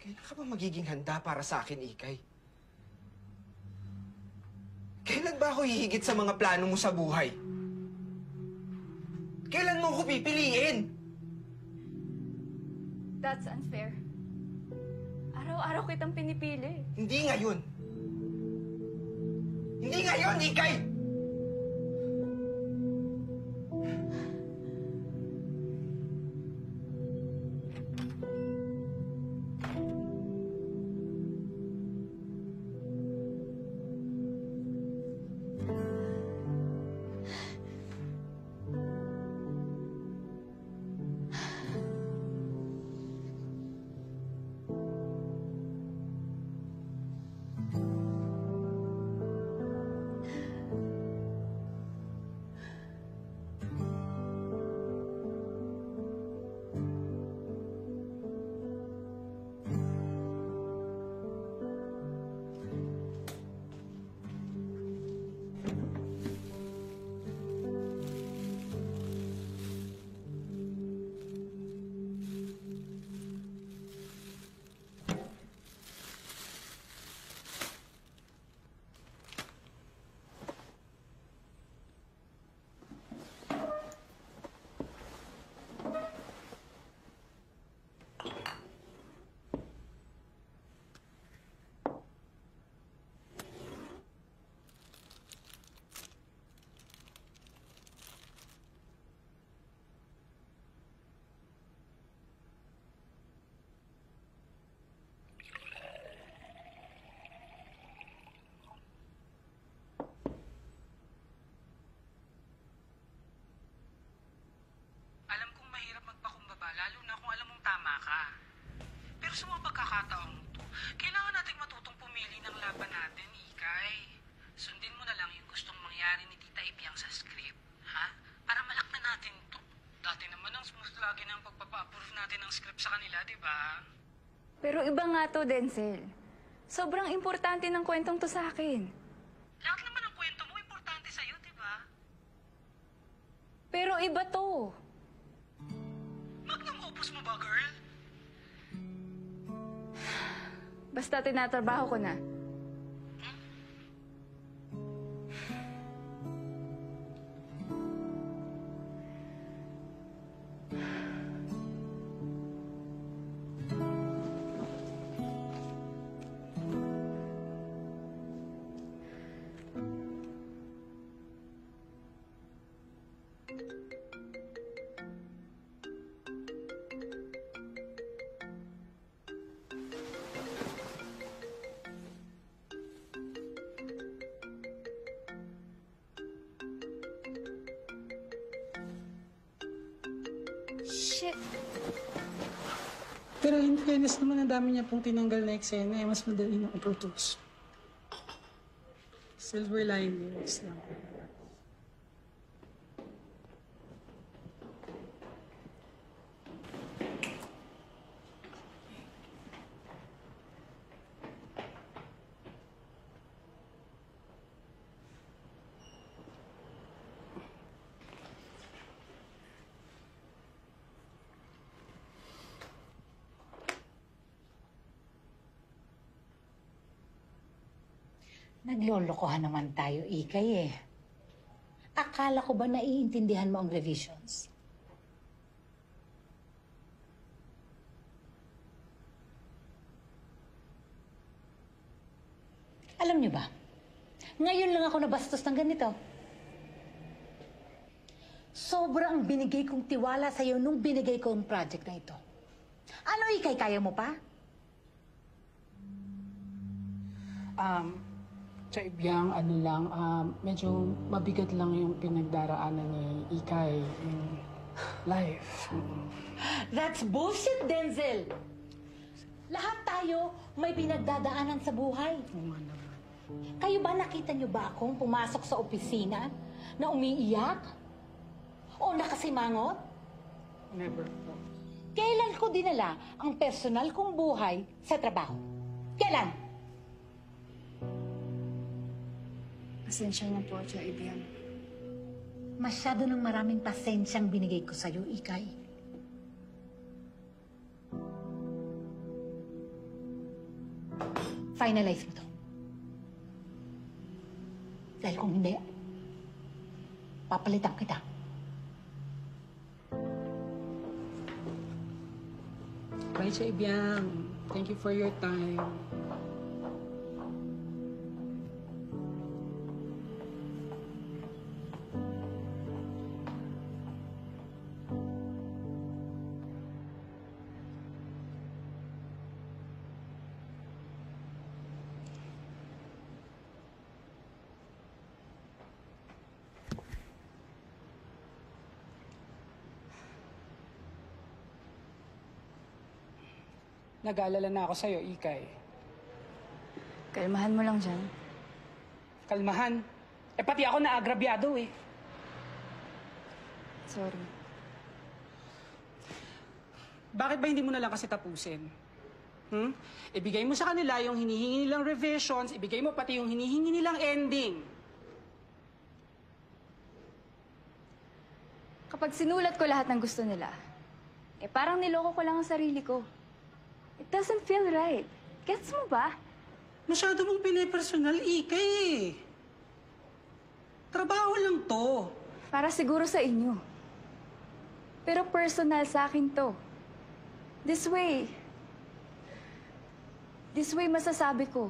Kailan ka ba magiging handa para sa akin, Ikay? Kailan ba ako hihigit sa mga plano mo sa buhay? Kailan mo ako pipiliin? That's unfair. Araw-araw kitang pinipili. Hindi ngayon. Hindi ngayon, Ikay! Lalo na kung alam mong tama ka. Pero sa mga pagkakataong to, kailangan nating matutong pumili ng laban natin, Ikay. Sundin mo na lang yung gustong mangyari ni Tita Ibiang sa script, ha? Para malak na natin to. Dati naman ang smooth lagi ng pagpapa-approve natin ng script sa kanila, di ba? Pero iba nga to, Denzel. Sobrang importante ng kwentong to sa akin. Lahat naman ng kwento mo importante sa'yo, di ba? Pero iba to. Magnum opus mo ba, girl? Basta tinatrabaho ko na. Shit. Pero in fairness naman, ang dami niya pong tinanggal na eksena eh. Mas madali na i-produce. Silver linings lang. Naglolokohan naman tayo, Ikay eh. Akala ko ba naiintindihan mo ang revisions? Alam niyo ba, ngayon lang ako nabastos ng ganito. Sobrang binigay kong tiwala sa'yo nung binigay ko ang project na ito. Ano, Ikay, kaya mo pa? Sa Ibiang, ano lang, medyo mabigat lang yung pinagdaraanan ni Ikay in life. That's bullshit, Denzel! Lahat tayo may pinagdadaanan sa buhay. Oo nga naman. Kayo ba nakita niyo ba akong pumasok sa opisina na umiiyak? O nakasimangot? Never po. Kailan ko dinala ang personal kong buhay sa trabaho? Kailan? Pasensya na po, Tia Ibiang. Masyado ng maraming pasensyang binigay ko sa'yo, Ikay. i-finalize mo to. Dahil kung hindi, papalitan kita. Bye, Chaibiang. Thank you for your time. Nag-aalala na ako sa'yo, Ikay. Kalmahan mo lang dyan. Kalmahan. Pati ako naagrabyado eh. Sorry. Bakit ba hindi mo na lang kasi tapusin? Ibigay mo sa kanila yung hinihingi nilang revisions, ibigay mo pati yung hinihingi nilang ending. Kapag sinulat ko lahat ng gusto nila, parang niloko ko lang ang sarili ko. It doesn't feel right. Gets mo ba? Masyado mong pinipersonal, Ikay eh. Trabaho lang to. Para siguro sa inyo. Pero personal sa akin to. This way masasabi ko.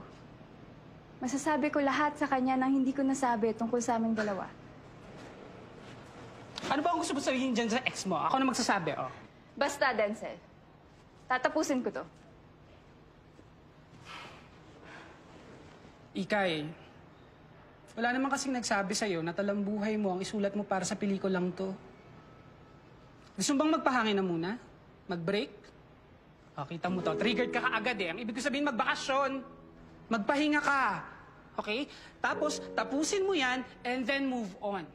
Masasabi ko lahat sa kanya nang hindi ko nasabi tungkol sa aming dalawa. Ano ba ang gusto mo sabihin dyan sa ex mo? Ako na magsasabi, oh. Basta, Denzel. Tatapusin ko to. Ikay, wala naman kasing nagsabi sa'yo na talambuhay mo ang isulat mo para sa pelikulang to. Gusto mo bang magpahangin na muna? Mag-break? O, kita mo to. Triggered ka kaagad eh. Ang ibig ko sabihin, magbakasyon. Magpahinga ka. Okay? Tapos, tapusin mo yan and then move on.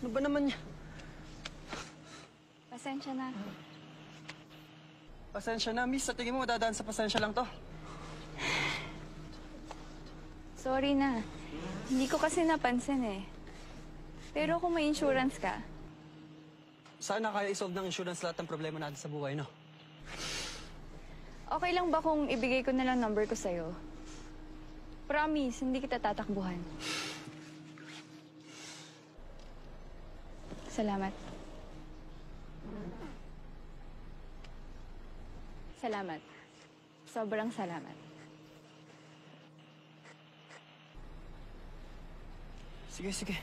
Ano ba naman niya? Pasensya na. Pasensya na, miss. Sa tingin mo, dadaan sa pasensya lang to. Sorry na. Hindi ko kasi napansin eh. Pero kung may insurance ka, Sana kaya isolve ng insurance lahat ng problema natin sa buhay, no? okay lang ba kung ibigay ko na lang number ko sa'yo? Promise, hindi kita tatakbuhan. Salamat. Salamat. Sobrang salamat. Sige, sige.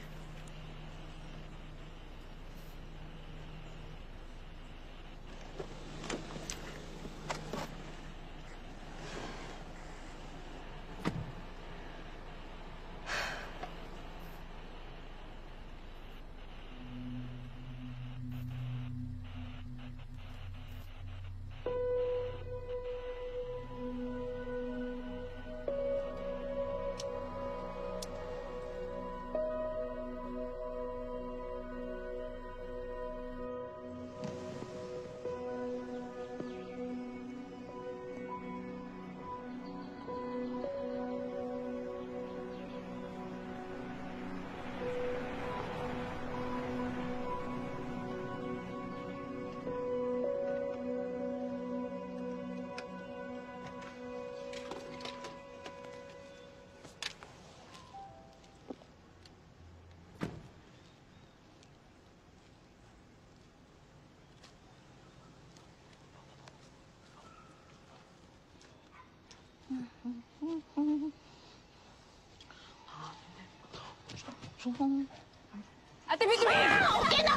Ate Bituin! Okay na!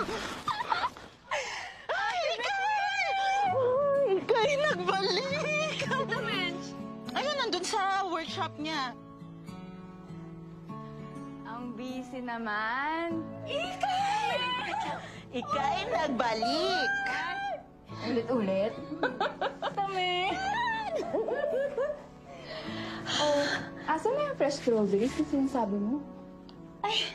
Ay, Ikay nagbalik! Ano, Mench? Ayun, nandun sa workshop niya. Ang busy naman. Ikay nagbalik! Ulit-ulit? Tami! Oh, asan na yung fresh strawberries na sinasabi mo? Ay,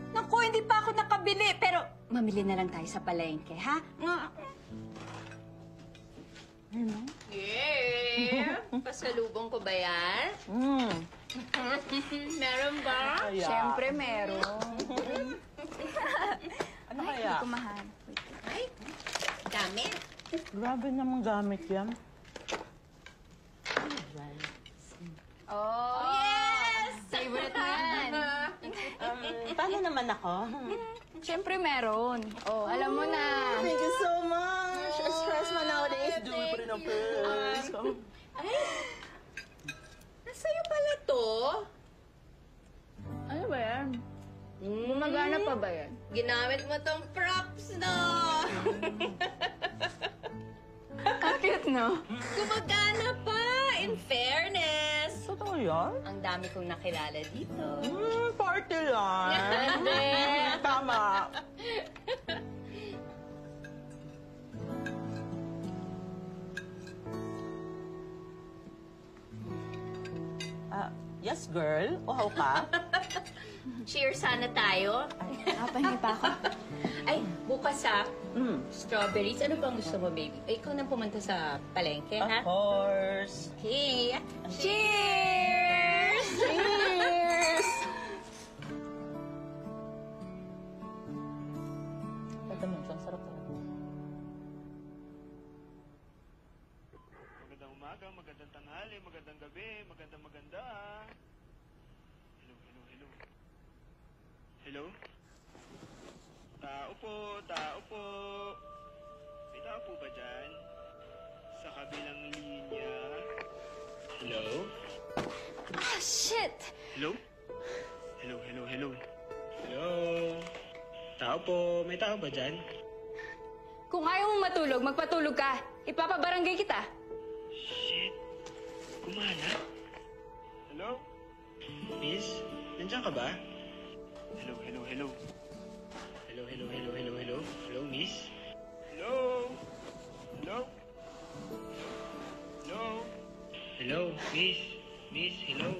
naku, hindi pa ako nakabili. Pero, mamili na lang tayo sa palengke, ha? Yeah! Pasalubong ko ba yan? Meron ba? Siyempre, meron. Ano Ay, kaya? hindi ko mahal. Ay, dami. Grabe namang gamit yan. Oh, Yes! favorite mo yan. Paano naman ako? Siyempre, meron. Oh, alam mo na. Thank you so much! Stress man nowadays. Do it in a purse. Ay, nasa'yo pala to? Ano ba yan? Gumagana pa ba yan? Ginamit mo tong props, no? Ang cute, no? Gumagana pa, in fairness. Totoo yan? Ang dami kong nakilala dito. Party lang. Tama. Yes, girl. Uhaw ka? Cheers sana tayo. Nakapahingi pa ako. Ay, bukas strawberries. Ano bang gusto mo, baby? Ay, ikaw na pumunta sa palengke, ha? Of course. Okay. Cheers! Cheers! Ito mo, ang sarap talaga. Magandang umaga, magandang tanghali, magandang gabi, maganda. Hello, hello, hello. Hello? Tao po. May tao po ba dyan? Sa kabilang linya? Hello? Ah, shit! Hello? Hello, hello, hello. Hello? Tao po, may tao ba dyan? Kung ayaw mo matulog, magpatulog ka. Ipapabarangay kita. Shit. Kumana? Hello? Miss? Nandiyan ka ba? Hello, hello, hello. Hello, hello, hello, hello, hello. Hello, miss? Hello? Hello? Hello? Hello, miss? Miss, hello?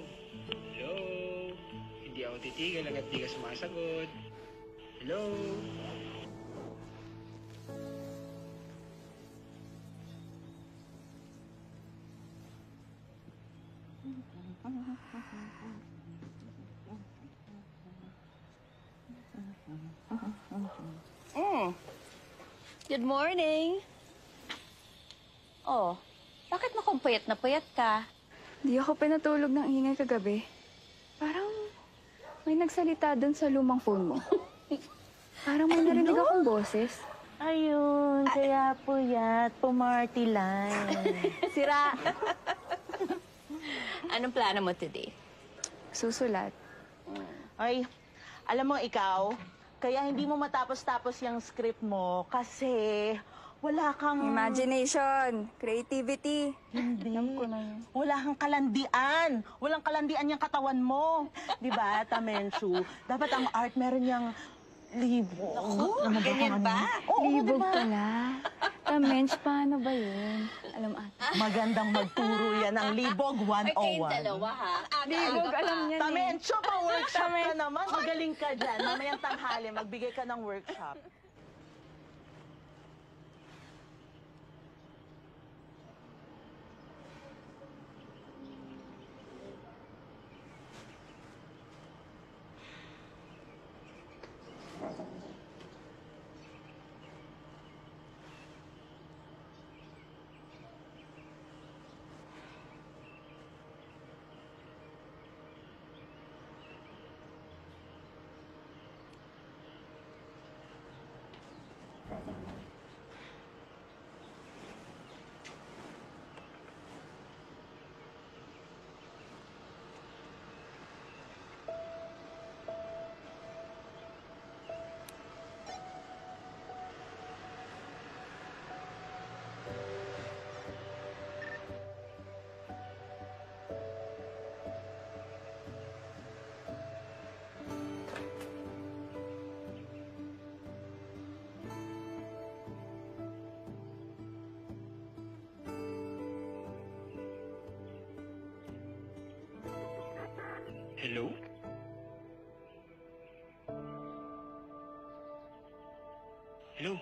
Hello? Hindi ako titigil hanggat di ka sumasagot. Hello? Good morning. Oh, bakit mukhang payat na payat ka? Di ako pinatulog ng ingay kagabi. Parang may nagsalita doon sa lumang phone mo. Parang may narinig akong boses. Ayun, kaya puyat, pumarty line. Sira. Anong plano mo today? Susulat. Ay, alam mo ikaw, kaya hindi mo matapos-tapos yung script mo kasi wala kang... Imagination, creativity. Hindi. Alam ko na yun. Wala kang kalandian. Walang kalandian yung katawan mo. Di ba, Tamenshu? Dapat ang art meron yung libo. Ganyan ba? Oo, Libog diba? pala. Tamench, paano ba yun? Alam ate. Magandang magturo yan ang Libog Ay, kayong 101. dalawa, ha? Libog, Aga-aga alam pa. niya. Tamenshu, pa-workshop ka naman. Magaling ka dyan. Mamayang tanghali, magbigay ka ng workshop. Hello? Hello?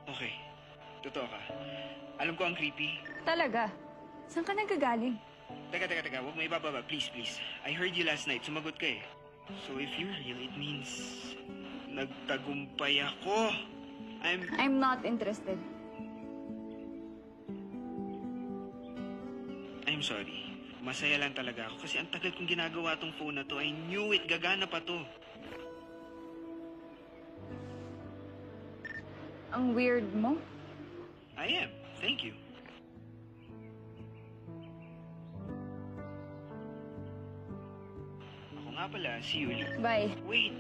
Okay. Totoo ka. Alam ko ang creepy. Talaga? Saan ka nagagaling? Teka. Huwag mo ibababa. Please. I heard you last night. Sumagot ka eh. So if you're real, it means... nagtagumpay ako. I'm not interested. I'm sorry. Masaya lang talaga ako kasi ang tagal kong ginagawa tong phone na to. I knew it. Gagana pa to. Ang weird mo. I am. Thank you. Ako nga pala, si Yuli. Bye. Wait.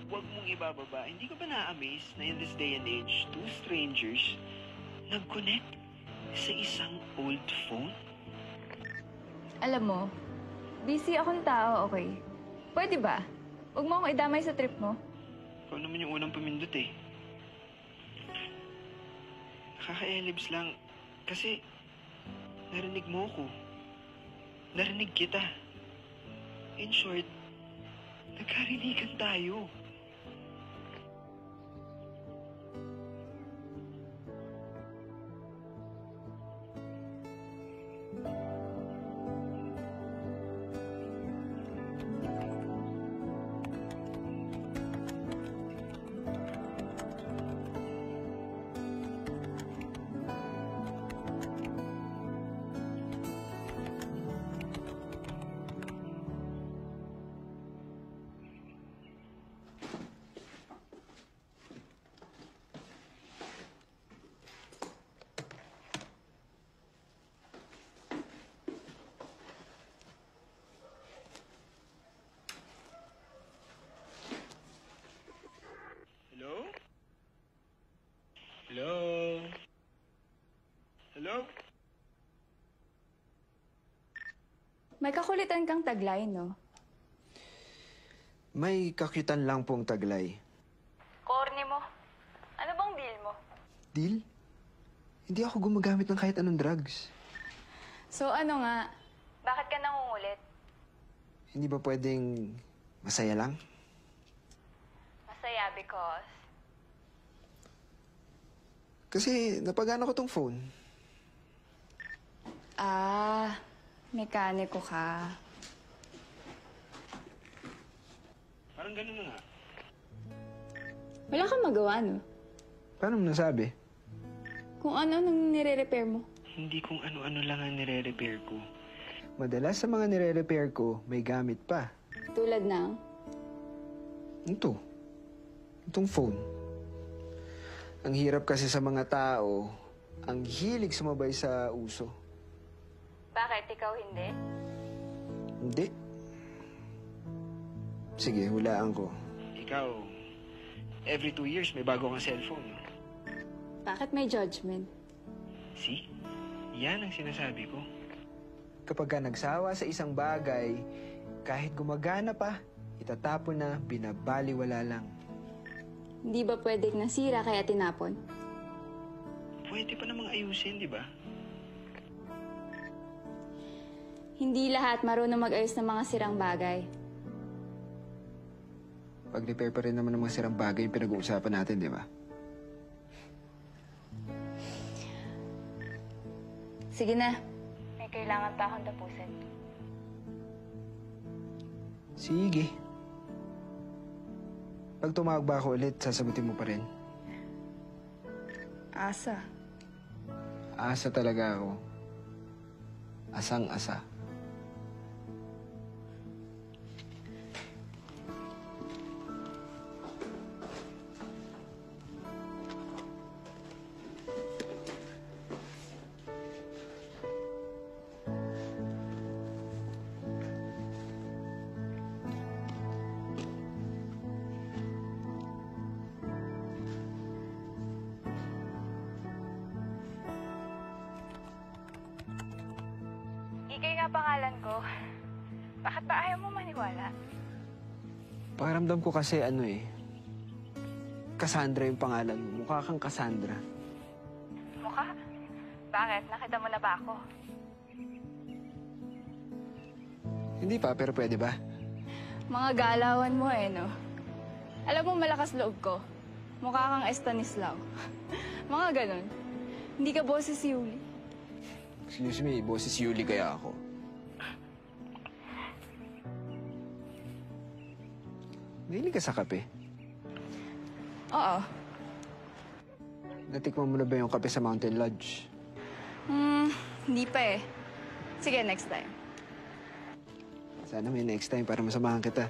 Huwag mong ibababa. Hindi ka ba na-amaze na in this day and age, two strangers nag-connect sa isang old phone? Alam mo, busy akong tao, okay? Pwede ba? Huwag mo akong idamay sa trip mo. Ikaw naman yung unang pumindot eh. Nakaka-elibs lang. Kasi, narinig mo ko. Narinig kita. In short, nagkarinigan tayo. Hello? May kakulitan kang taglay, no? May kakyutan lang pong taglay. Corny mo. Ano bang deal mo? Deal? Hindi ako gumagamit ng kahit anong drugs. So ano nga? Bakit ka nangungulit? Hindi ba pwedeng Masaya lang? Masaya because... Kasi napagana ko tong phone. Mekaniko ka. Parang ganun na nga. Wala kang magawa, no? Paano mo nasabi? Kung ano nang nire-repair mo. Hindi kung ano-ano lang ang nire-repair ko. Madalas sa mga nire-repair ko, may gamit pa. Tulad ng... Ito. Itong phone. Ang hirap kasi sa mga tao, ang hilig sumabay sa uso. Bakit ikaw hindi? Hindi. Sige, hulaan ko. Ikaw, every 2 years may bago kang cellphone. Bakit may judgment? See? Yan ang sinasabi ko. Kapag ka nagsawa sa isang bagay, kahit gumagana pa, itatapon na, binabaliwala lang. Hindi ba pwedeng nasira kaya tinapon? Pwede pa namang ayusin, di ba? Hindi lahat marunong mag-ayos ng mga sirang bagay. Pag-repair pa rin naman ng mga sirang bagay yung pinag-uusapan natin, di ba? Sige na. May kailangan pa akong tapusin. Sige. Pag tumawag ba ako ulit, sasagutin mo pa rin? Asa. Asa talaga ako. Asang-asa. Ikay nga pangalan ko. Bakit ba ayaw mo maniwala? Pakiramdam ko kasi Cassandra yung pangalan mo. Mukha kang Cassandra. Mukha? Bakit? Nakita mo na ba ako? Hindi pa, pero pwede ba? Mga galawan mo no? Alam mo, malakas loob ko. Mukha kang Estanislao. Mga ganon. Hindi ka boses si Yuli. Excuse me, boses Yuli kaya ako. Mahilig ka sa kape? Oo. Natikman mo na ba yung kape sa Mountain Lodge? Hindi pa eh. Sige, next time. Sana may next time para masamahan kita.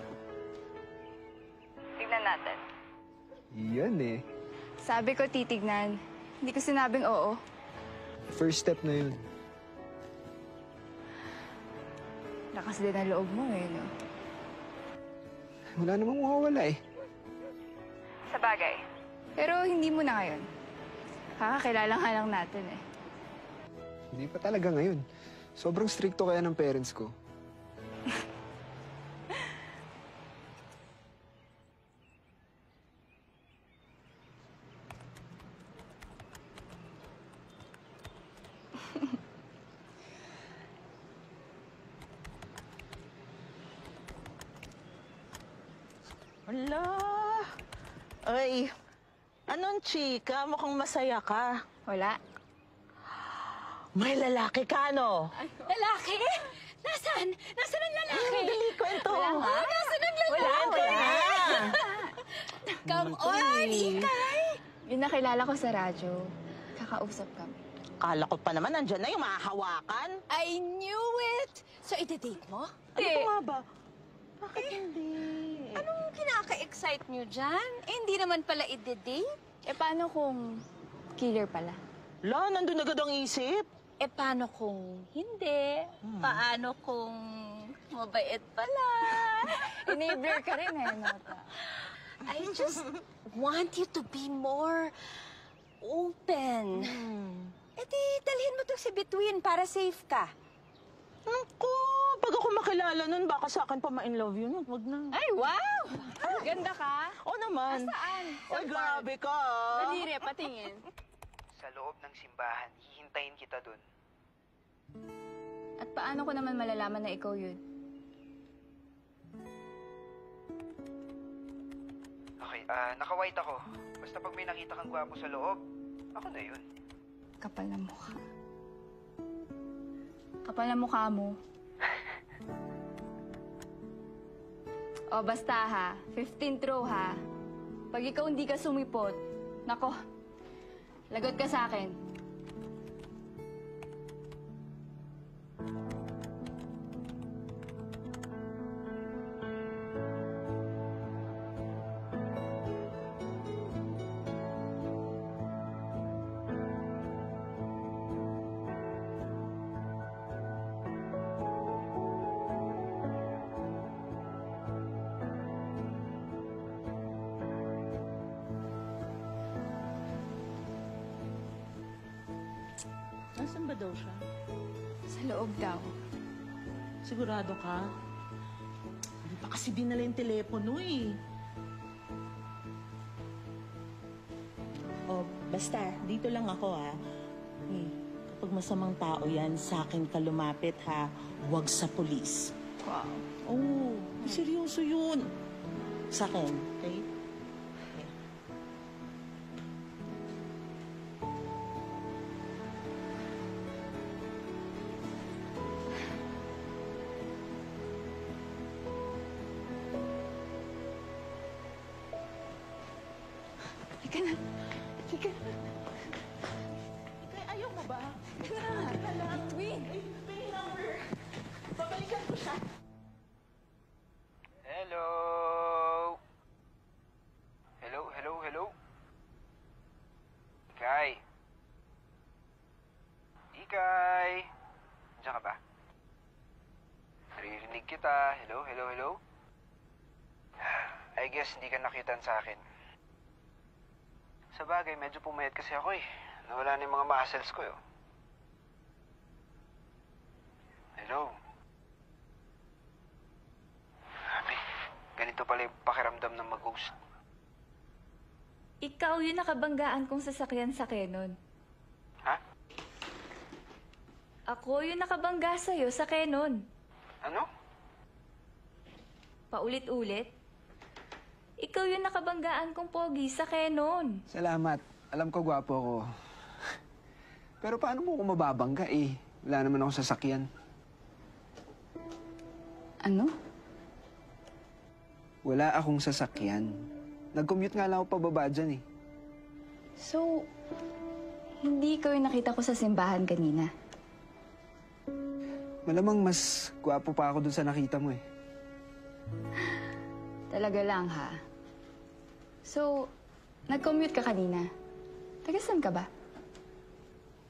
Tignan natin. Yan eh. Sabi ko titignan. Hindi ko sinabing oo. First step na yun. Lakas din ang loob mo no? Wala namang mawawala eh. Sa bagay. Pero hindi mo na ngayon. Kakakilala nga lang natin eh. Hindi pa talaga ngayon. Sobrang stricto kaya ng parents ko. Ala! Ay, anong chika? Mukhang masaya ka. Wala. May lalaki ka, no? Lalaki? Nasaan? Nasaan ang lalaki? Dali, kwento. Wala nga. Nasaan ang lalaki? Kwento na. Come on, Ikay! Yun nakilala ko sa radyo. Kakausap kami. Kala ko pa naman, nandyan na yung mahahawakan. I knew it! So, iti-date mo? Ano pa nga ba? Bakit hindi? Anong kinaka-excite nyo dyan? Eh, hindi naman pala iti-date. Eh, paano kung killer pala? La, nandun agad ang isip. Eh, paano kung hindi? Paano kung mabait pala? Enabler ka rin Nota. I just want you to be more open. Eh di, dalhin mo to si Between para safe ka. Naku, pag ako makilala nun, baka sa akin pa ma-in-love yun. Wag na. Ay, wow! Ganda ka. Oo naman. Saan? Ay, grabe ka. Daliri, patingin. Sa loob ng simbahan, hihintayin kita dun. At paano ko naman malalaman na ikaw yun? naka-white ako. Basta pag may nakita kang gwapo sa loob, ako na yun. Kapal na mukha. Kapal na mukha mo. O basta ha, 15th row ha. Pag ikaw hindi ka sumipot, nako, lagot ka sa akin. Nasaan ba daw siya? Sa loob daw. Sigurado ka? Hindi pa kasi dinala yung telepono eh. Oh, basta, dito lang ako ha. Eh, kapag masamang tao yan, sa akin ka lumapit ha. Huwag sa polis. Wow. Oh, seryoso yun. Sa akin, okay? Halika na. Halika na. Ikay, ayaw mo ba? Halika na. Halika lang. Wait. Ay, may number. Babalikan ko siya. Hello? Hello, hello, hello? Ikay? Ikay? Diyan ka ba? Naririnig kita. Hello, hello, hello? I guess hindi ka nakitan sa akin. Sa bagay, medyo pumayat kasi ako eh. Nawala na yung mga muscles ko eh. Hello? Grabe, ganito pala yung pakiramdam ng mag-ghost. Ikaw yung nakabanggaan kong sasakyan sa Canon. Ha? Ako yung nakabangga sa'yo sa Canon. Ano? Paulit-ulit. Ikaw yung nakabanggaan kong pogi sa Canon. Salamat. Alam ko gwapo ako. Pero paano mo ako mababangga eh? Wala naman akong sasakyan. Ano? Wala akong sasakyan. Nag-commute nga lang ako pababa dyan eh. So, hindi ikaw yung nakita ko sa simbahan kanina. Malamang mas gwapo pa ako dun sa nakita mo eh. Talaga lang ha. So, nag-commute ka kanina. Taga saan ka ba?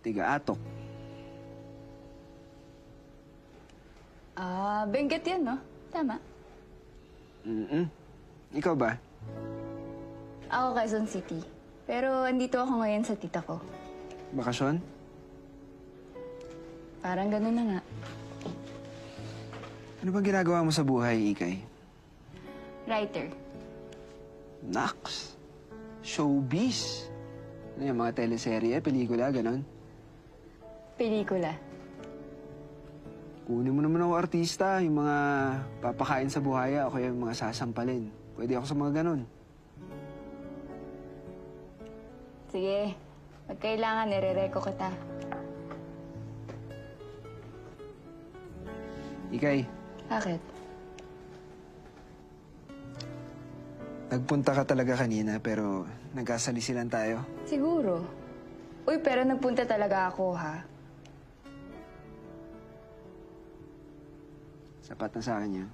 Tiga-atok. Benguet yan, no? Tama. Ikaw ba? Ako Quezon City. Pero andito ako ngayon sa tita ko. Bakasyon? Parang ganun na nga. Ano bang ginagawa mo sa buhay, Ikay? Writer. Naks! Showbiz! Ano yung mga teleserye, pelikula, ganon? Pelikula. Kunin mo naman ako artista, yung mga papakain sa buhaya o kaya yung mga sasampalin. Pwede ako sa mga ganon. Sige. Pag kailangan, nire-reco kita. Ikay, Bakit? nagpunta ka talaga kanina pero nagkasalisilan tayo. Siguro. Uy, pero nagpunta talaga ako, ha? Sapat na sa akin yan.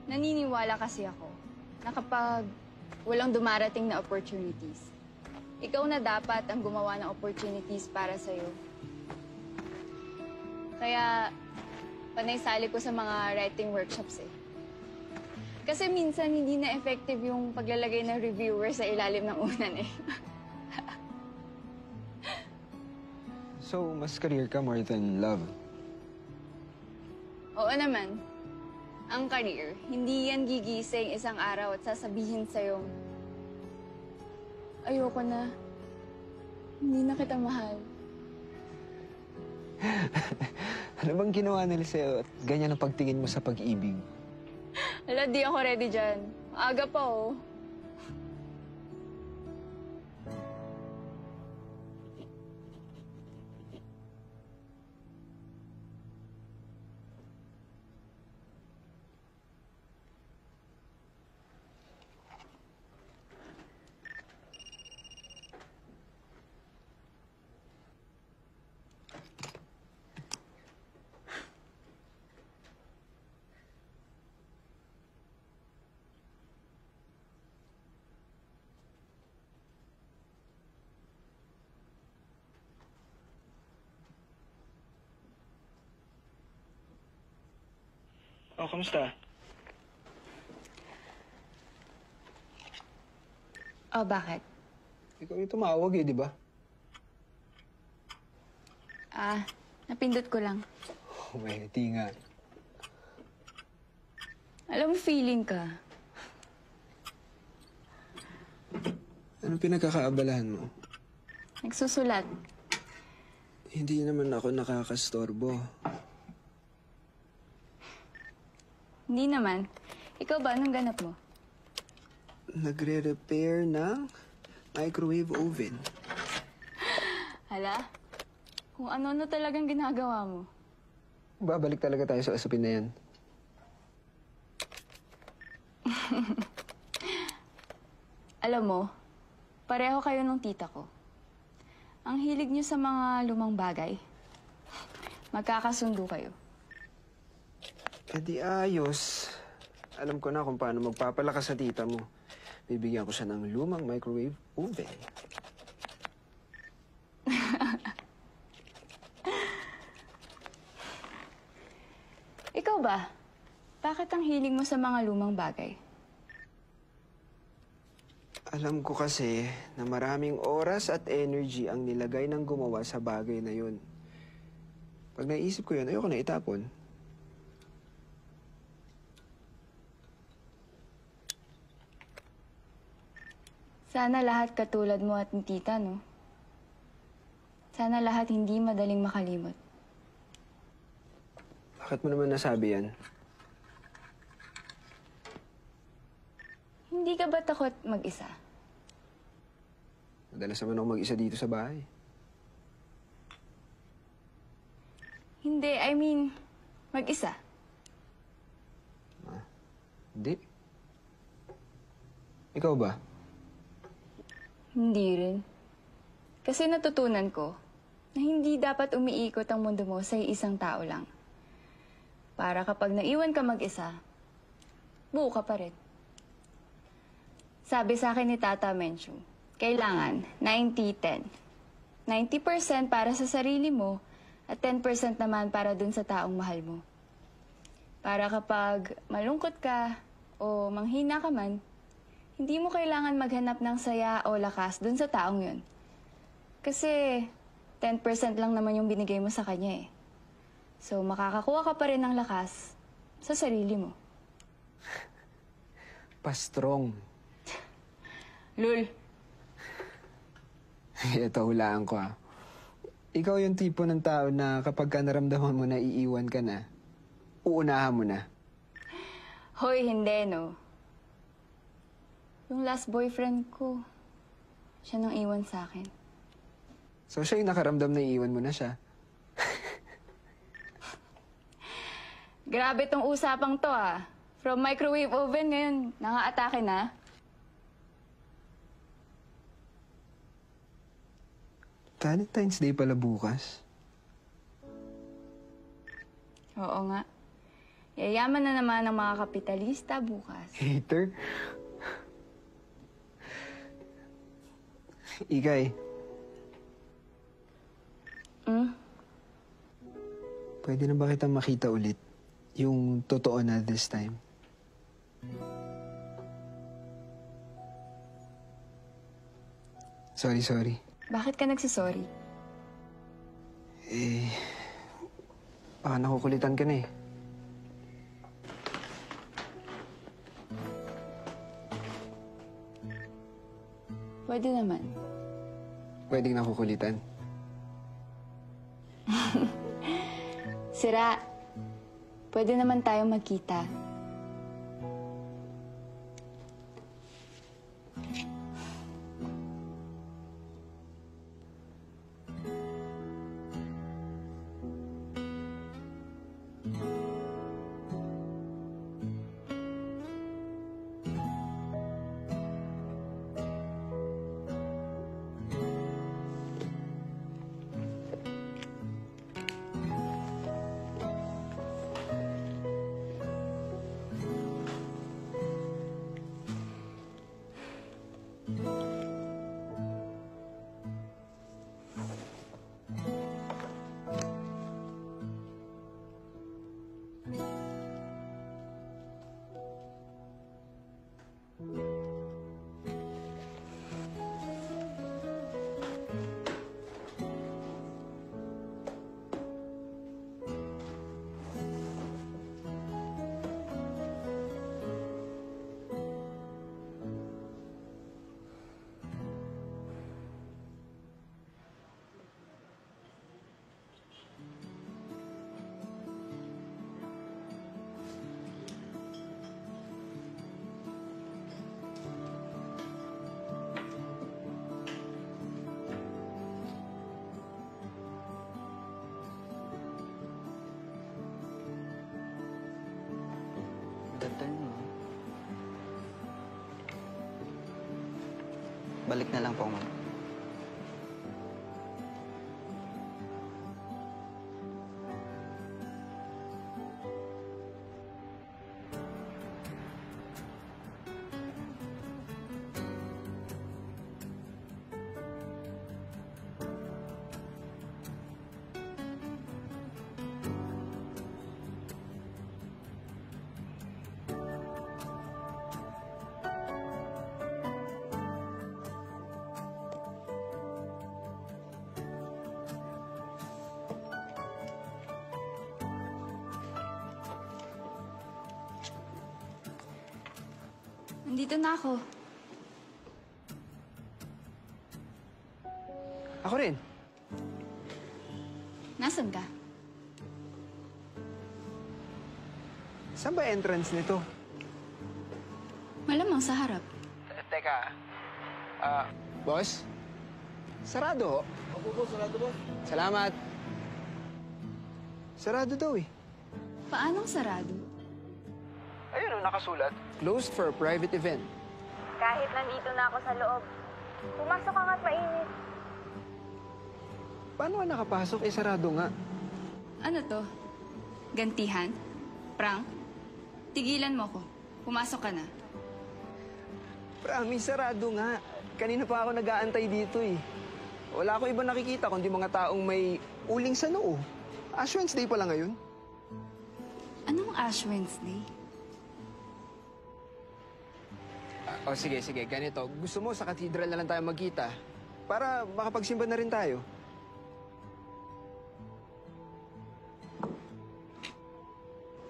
Naniniwala kasi ako na kapag walang dumarating na opportunities, ikaw na dapat ang gumawa ng opportunities para sa'yo. Kaya, panay sali ko sa mga writing workshops eh. Kasi minsan hindi na effective yung paglalagay ng reviewer sa ilalim ng unan eh. So, mas career ka more than love? Oo naman. Ang career, hindi yan gigising isang araw at sasabihin sa'yo, ayoko na. Hindi na kita mahal. Ano bang ginawa nila sa'yo at ganyan ang pagtingin mo sa pag-ibig? Ala, di ako ready dyan. Aga pa, oh. Oh, kamusta? Oh, bakit? Ikaw yung tumawag eh, di ba? Napindot ko lang. May tinga. Alam mo, feeling ka. Anong pinagkakaabalahan mo? Nagsusulat. Hindi naman ako nakakastorbo. Hindi naman. Ikaw ba? Anong ganap mo? Nagre-repair ng microwave oven. Hala? Kung ano-ano talagang ginagawa mo. Babalik talaga tayo sa usapin na yan. Alam mo, pareho kayo ng tita ko. Ang hilig niyo sa mga lumang bagay. Magkakasundo kayo. Eh di ayos. Alam ko na kung paano magpapalakas sa tita mo. Bibigyan ko siya ng lumang microwave oven. Ikaw ba? Bakit ang hilig mo sa mga lumang bagay? Alam ko kasi na maraming oras at energy ang nilagay ng gumawa sa bagay na yun. Pag naisip ko yun, ayoko na itapon. Sana lahat katulad mo at ni tita, no? Sana lahat hindi madaling makalimot. Bakit mo naman nasabi yan? Hindi ka ba takot mag-isa? Madalas naman ako mag-isa dito sa bahay. Hindi, I mean, mag-isa. Hindi. Ikaw ba? Hindi rin. Kasi natutunan ko na hindi dapat umiikot ang mundo mo sa isang tao lang. Para kapag naiwan ka mag-isa, buo ka pa rin. Sabi sa akin ni Tata Menchu, kailangan 90-10. 90% para sa sarili mo at 10% naman para dun sa taong mahal mo. Para kapag malungkot ka o manghina ka man, hindi mo kailangan maghanap ng saya o lakas dun sa taong yun. Kasi 10% lang naman yung binigay mo sa kanya eh. So makakakuha ka pa rin ng lakas sa sarili mo. Pa-strong. Lul. Ito, hulaan ko ah. Ikaw yung tipo ng tao na kapag ka naramdaman mo na iiwan ka na, uunahan mo na. Hoy, hindi no. Yung last boyfriend ko, siya nang iwan sa akin. So siya yung nakaramdam na iiwan mo na siya. Grabe tong usapang to ah. From microwave oven ngayon, nanga-atake na. Valentine's Day pala bukas. Oo nga. Yayaman na naman ang mga kapitalista bukas. Hater? Igay, pwede na ba kitang makita ulit? Yung totoo na this time. Sorry. Bakit ka nagsisorry? Baka nakukulitan ka na eh. Pwede naman. Pwedeng nakukulitan. sira. Pwede naman tayong magkita. Ganda niyo. Balik na lang po, ma'am. Nandito na ako. Ako rin. Nasaan ka? Saan ba entrance nito? Malamang sa harap. Teka. Boss? Sarado ho. Opo po, sarado po. Salamat. Sarado daw eh. Paanong sarado? Ayun o, nakasulat. Closed for a private event. Kahit nandito na ako sa loob, pumasok ka nga't mainit. Paano ka nakapasok? Eh, sarado nga. Ano to? Gantihan? Prank? Tigilan mo ko. Pumasok ka na. Promise, sarado nga. Kanina pa ako nag-aantay dito eh. Wala ako ibang nakikita kundi mga taong may uling sa noo. Ash Wednesday pala ngayon. Anong Ash Wednesday? Sige, ganito. Gusto mo sa cathedral na lang tayo magkita para makapagsimba na rin tayo.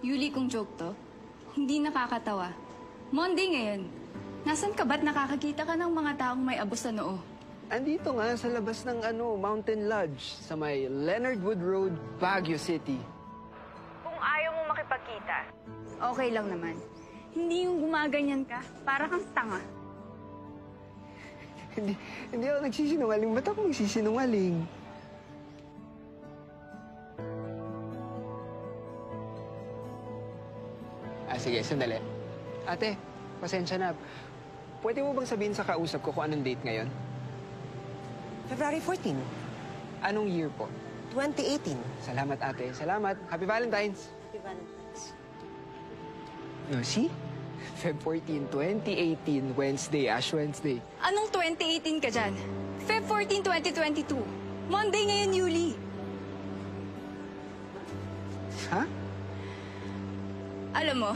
Yuli, kung joke to, hindi nakakatawa. Monday ngayon. Nasaan ka ba't nakakakita ka ng mga taong may abos sa noo? Andito nga sa labas ng Mountain Lodge sa may Leonard Wood Road, Baguio City. Kung ayaw mo makipagkita, Okay lang naman. Hindi yung gumaganyan ka, para kang tanga. Hindi ako nagsisinungaling. Ba't ako magsisinungaling? Sige, sandali. Ate, pasensya na. Pwede mo bang sabihin sa kausap ko kung anong date ngayon? February 14, Anong year po? 2018. Salamat, ate. Salamat. Happy Valentine's. Happy Valentine's. No, see? Feb 14, 2018, Wednesday, Ash Wednesday. Anong 2018 ka dyan? Feb 14, 2022. Monday ngayon, Yuli. Ha? Alam mo,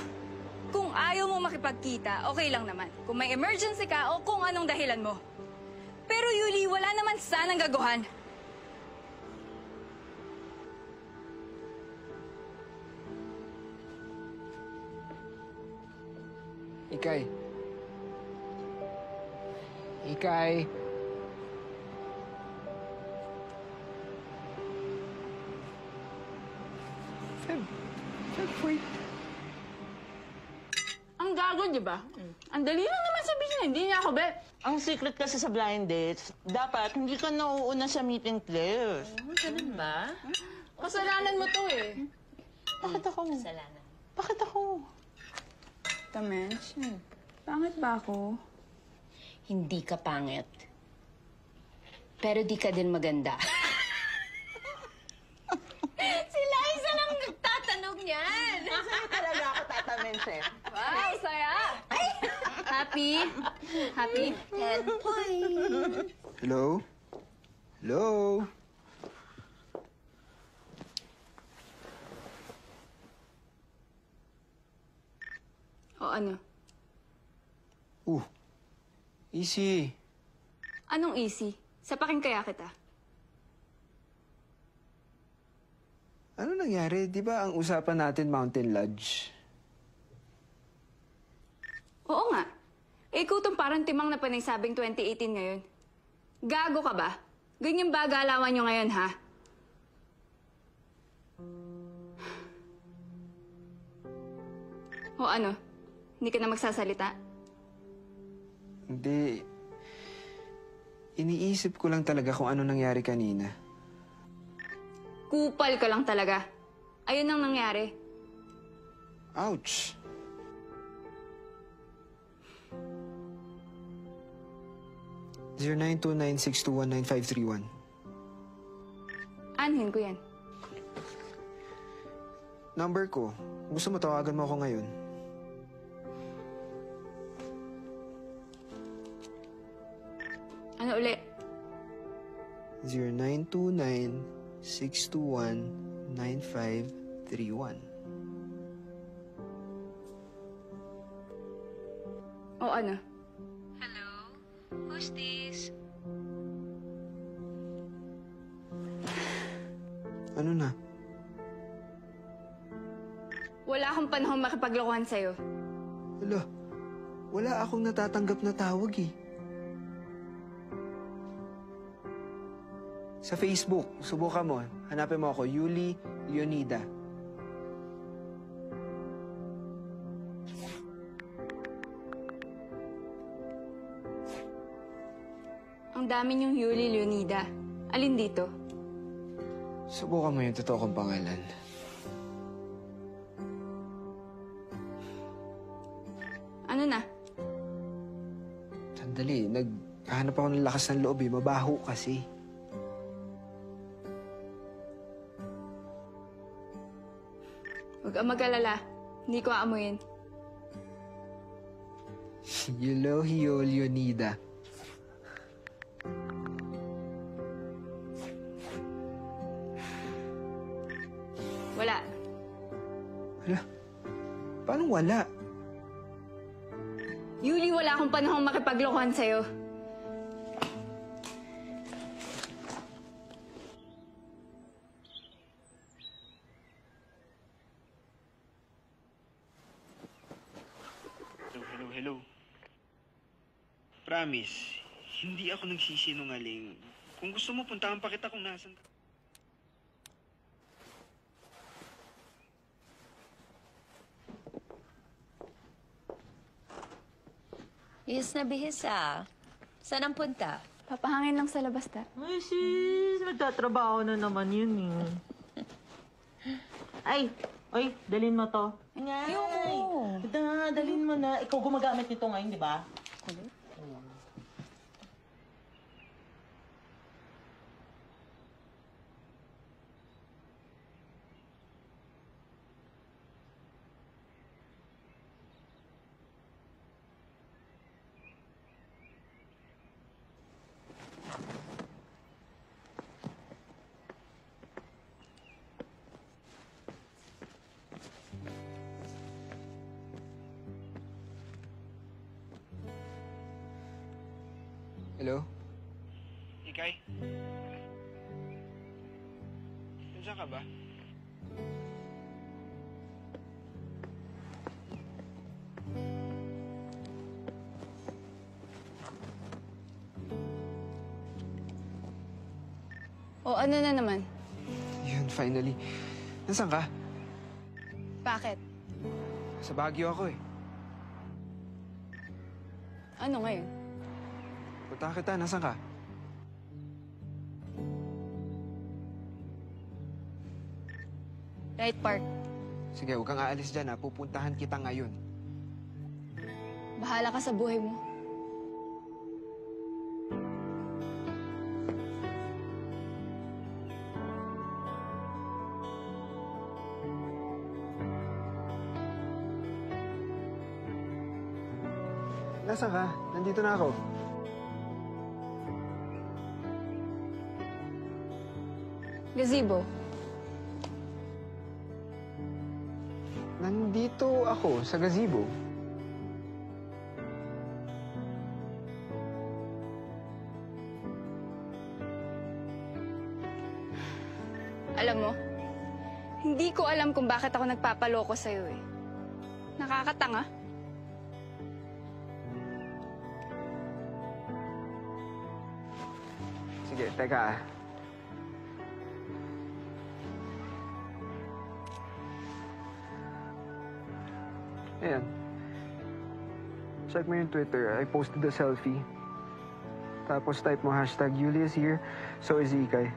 kung ayaw mo makipagkita, okay lang naman. Kung may emergency ka o kung anong dahilan mo. Pero Yuli, wala naman sanang gaguhan. Ikay. Ikay. Ang gago, di ba? Ang dali lang naman sabihin, hindi niya ako bet. Ang secret kasi sa blind dates, dapat hindi ka nauuna sa meeting place. Ganun ba? Kasalanan mo to eh. Bakit ako? Kasalanan. Bakit ako? Tamench, pangit ba ako? Hindi ka pangit. Pero di ka din maganda. Si Liza lang nagtatanong niyan. Sa'yo talaga ako tatamense. Wow, saya! Happy? Happy? 10 points. Hello? Hello? O ano? Easy. Anong easy? Sapakin kaya kita. Ano nangyari? Di ba ang usapan natin Mountain Lodge? Oo nga. Ikaw tong parang timang na panay sabing 2018 ngayon. Gago ka ba? Ganyan ba galawan nyo ngayon, ha? O ano? Hindi ka na magsasalita? Hindi. Iniisip ko lang talaga kung ano nangyari kanina. Kupal ka lang talaga. Ayun ang nangyari. Ouch! Zero 929-621-9531. Anhin ko yan. Number ko. Gusto mo tawagan mo ako ngayon? Ano uli? 0929-621-9531. O ano? Hello? Who's this? Ano na? Wala akong panahon makipaglokohan sa'yo. Hala, wala akong natatanggap na tawag eh. Sa Facebook, subukan mo. Hanapin mo ako, Yuli Leonida. Ang dami niyong Yuli Leonida. Alin dito? Subukan mo yung totoo kong pangalan. Ano na? Sandali, naghahanap ako ng lakas ng loob eh. Mabaho kasi. Huwag kang mag-alala. Hindi ko aamuyin. Eulogio Leonida. Wala. Hala, paano wala? Yuli, wala akong panahon makipaglokohan sa'yo. Hello. Promise, hindi ako nagsisinungaling. Kung gusto mo, puntahan pa kita kung nasan ka. Bihis na bihis ah. Saan ang punta? Papahangin lang sa labas, ta. Ay, sis. Nagtatrabaho na naman yun eh. Ay, oy, dalhin mo to. Ngay! Ayoko. Dalhin mo na. Ikaw gumagamit nito ngayon, di ba? Hello? Ikay? Nandiyan ka ba? O ano na naman? Yun, finally. Nasaan ka? Bakit? Sa Baguio ako eh. Ano ngayon? Punta kita, nasan ka? Right Park. Sige, huwag kang aalis dyan ha. Pupuntahan kita ngayon. Bahala ka sa buhay mo. Nasaan ka? Nandito na ako. Gazebo. Nandito ako sa gazebo. Alam mo, hindi ko alam kung bakit ako nagpapaloko sa'yo eh. Nakakatanga. Sige, teka ah. Ayan. Check mo yung Twitter. I posted a selfie. Tapos type mo hashtag Julia's here, so is Ikay.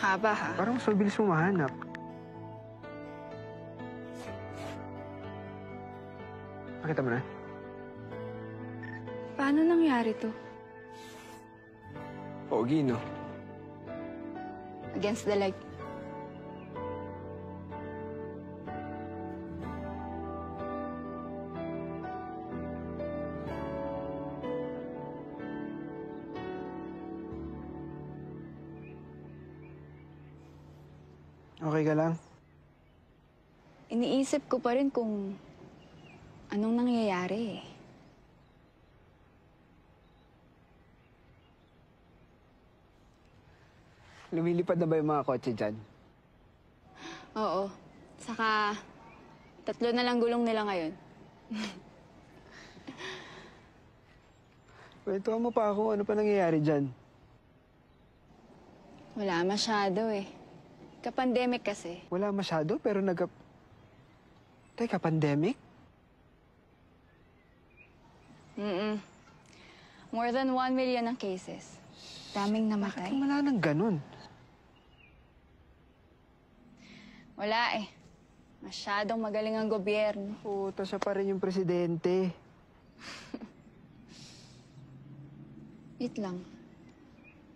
Haba ha? Parang mas mabilis mo mahanap. Nakita mo na? Paano nangyari to? Pogi, no? Against the light. Okay ka lang? Iniisip ko pa rin kung anong nangyayari eh. Lumilipad na ba yung mga kotse dyan? Oo. Saka, 3 na lang gulong nila ngayon. Kwentuhan mo pa ako, ano pa nangyayari dyan? Wala masyado eh. Ka-pandemic kasi. Wala masyado, pero Teka, pandemic? More than 1 million ang cases. Daming namatay. Bakit wala nang ganun? Wala eh. Masyadong magaling ang gobyerno. Puta, siya pa rin yung presidente. Wait lang.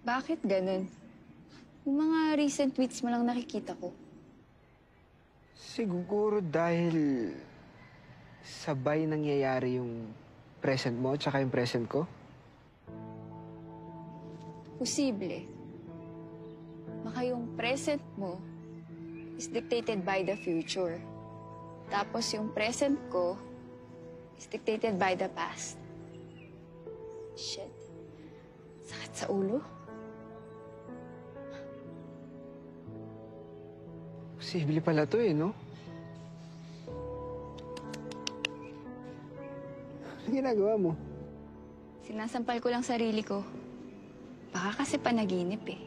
Bakit ganun? Yung mga recent tweets mo lang nakikita ko. Siguro dahil sabay nangyayari yung present mo at saka yung present ko. Posible. Baka yung present mo is dictated by the future. Tapos yung present ko is dictated by the past. Shit. Sakit sa ulo. Posible pala to eh, no? Ano ginagawa mo? Sinasampal ko lang sarili ko. Baka kasi panaginip eh.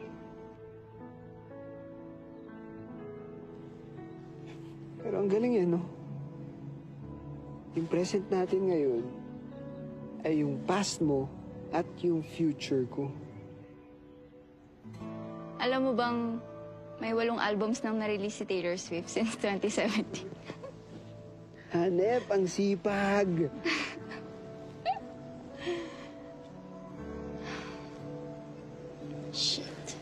Pero ang galing eh, no? Yung present natin ngayon ay yung past mo at yung future ko. Alam mo bang may 8 albums nang na-release si Taylor Swift since 2017? Hanep, ang sipag! Shit.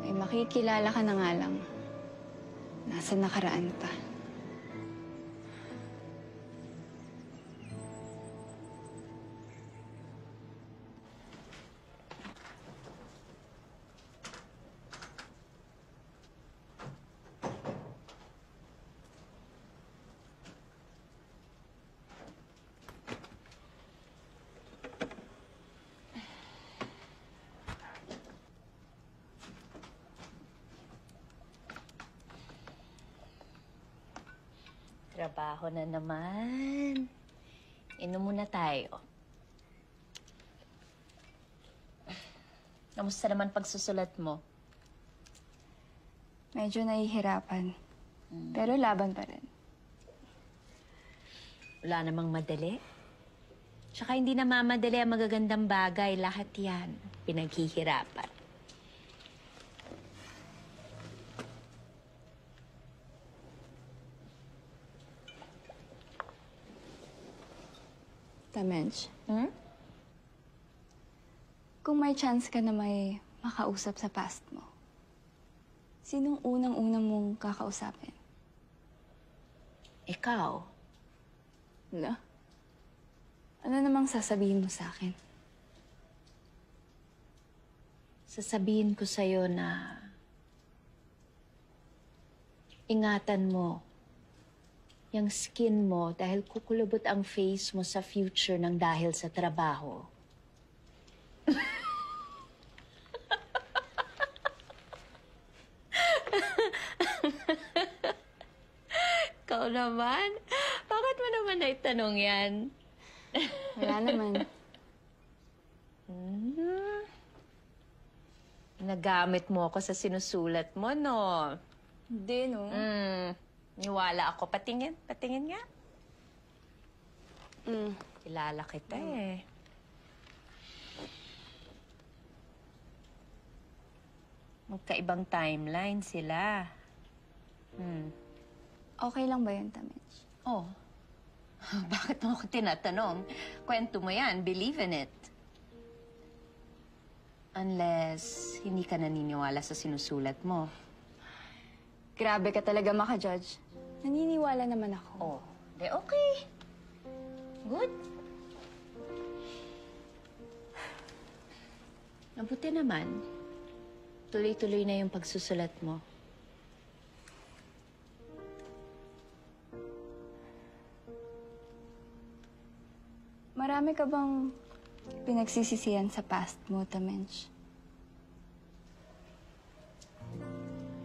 May makikilala ka na nga lang. Nasa nakaraan pa. Trabaho na naman. Inom muna tayo. Kamusta naman pagsusulat mo? Medyo nahihirapan. Pero laban pa rin. Wala namang madali. Tsaka hindi na mamadali ang magagandang bagay. Lahat yan, pinaghihirapan. Tamench. Kung may chance ka na may makausap sa past mo, sinong unang-unang mong kakausapin? Ikaw? Ano? Ano namang sasabihin mo sa akin? Sasabihin ko sa'yo na ingatan mo yung skin mo dahil kukulubot ang face mo sa future ng dahil sa trabaho. Ikaw naman? Bakit mo naman naitanong yan? Wala naman. Nagamit mo ako sa sinusulat mo, no? Hindi, no? Niwala ako. Patingin. Patingin nga. Kilala kita eh. Magkaibang timeline sila. Okay lang ba yun, Tamench? Oh. Bakit mo ako tinatanong? Kwento mo yan. Believe in it. Unless hindi ka naniniwala sa sinusulat mo. Grabe ka talaga maka-judge. Naniniwala naman ako. Oh, de okay. Good. Mabuti naman. Tuloy-tuloy na yung pagsusulat mo. Marami ka bang pinagsisisihan sa past mo, Tamench?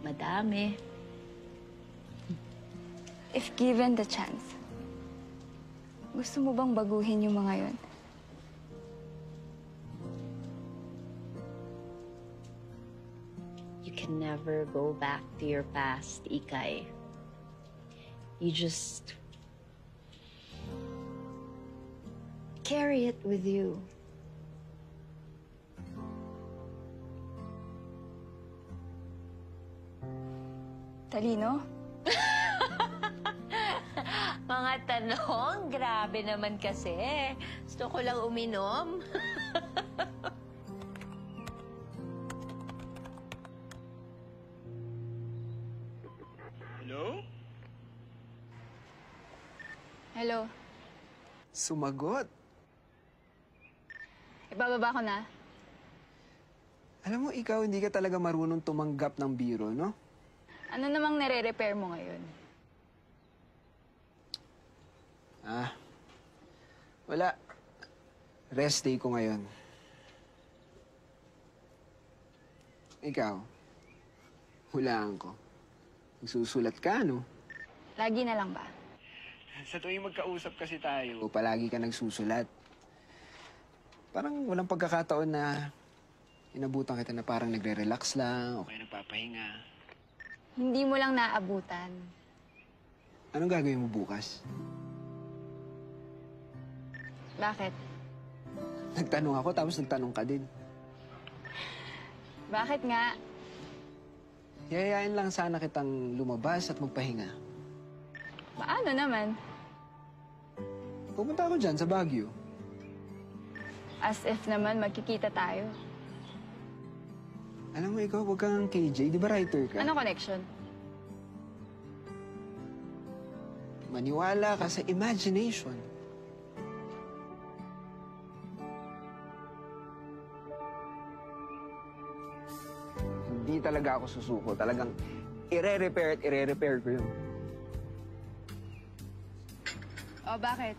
Madami. If given the chance, gusto mo bang baguhin yung mga yon? You can never go back to your past, Ikay. You just carry it with you. Talino? Mga tanong, grabe naman kasi. Gusto ko lang uminom. Hello? Hello? Sumagot. Ibababa ko na. Alam mo, ikaw hindi ka talaga marunong tumanggap ng biro, no? Ano namang nire-repair mo ngayon? Wala. Rest day ko ngayon. Ikaw, hulaan ko. Nagsusulat ka, no? Lagi na lang ba? Sa tuwing magkausap kasi tayo. O palagi ka nagsusulat. Parang walang pagkakataon na inabutan kita na parang nagre-relax lang o kaya nagpapahinga. Hindi mo lang naabutan. Anong gagawin mo bukas? Bakit? Nagtanong ako tapos nagtanong ka din. Bakit nga? Yayayain lang sana kitang lumabas at magpahinga. Paano naman? Pupunta ako dyan sa Baguio. As if naman magkikita tayo. Alam mo ikaw, huwag kang KJ. Di ba writer ka? Ano connection? Maniwala ka sa imagination. Hindi talaga ako susuko. Talagang ire-repair at ire-repair ko yun. O, bakit?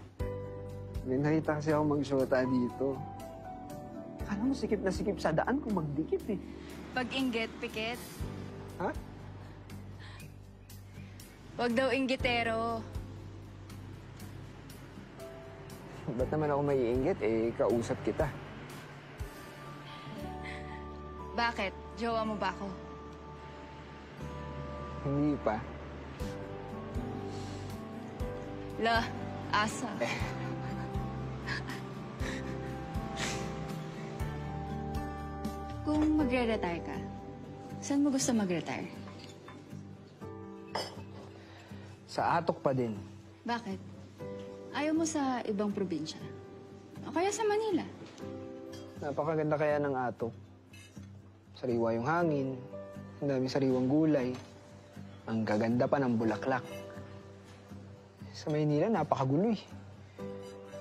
May nakita kasi ako mag-shota dito. Akala mo sikip na sikip sa daan kung magdikit eh. Pag-inggit, pikit. Ha? Huwag daw inggitero. Ba't naman ako maiinggit? Eh, kausap kita. Bakit? Jowa mo ba ako? Hindi pa. La, asa. Kung magre-retire ka, saan mo gusto mag-retire? Sa Atok pa din. Bakit? Ayaw mo sa ibang probinsya? O kaya sa Manila? Napakaganda kaya ng Atok. Sariwa yung hangin, ang daming sariwang gulay, ang gaganda pa ng bulaklak. Sa Maynila, napakagulo eh.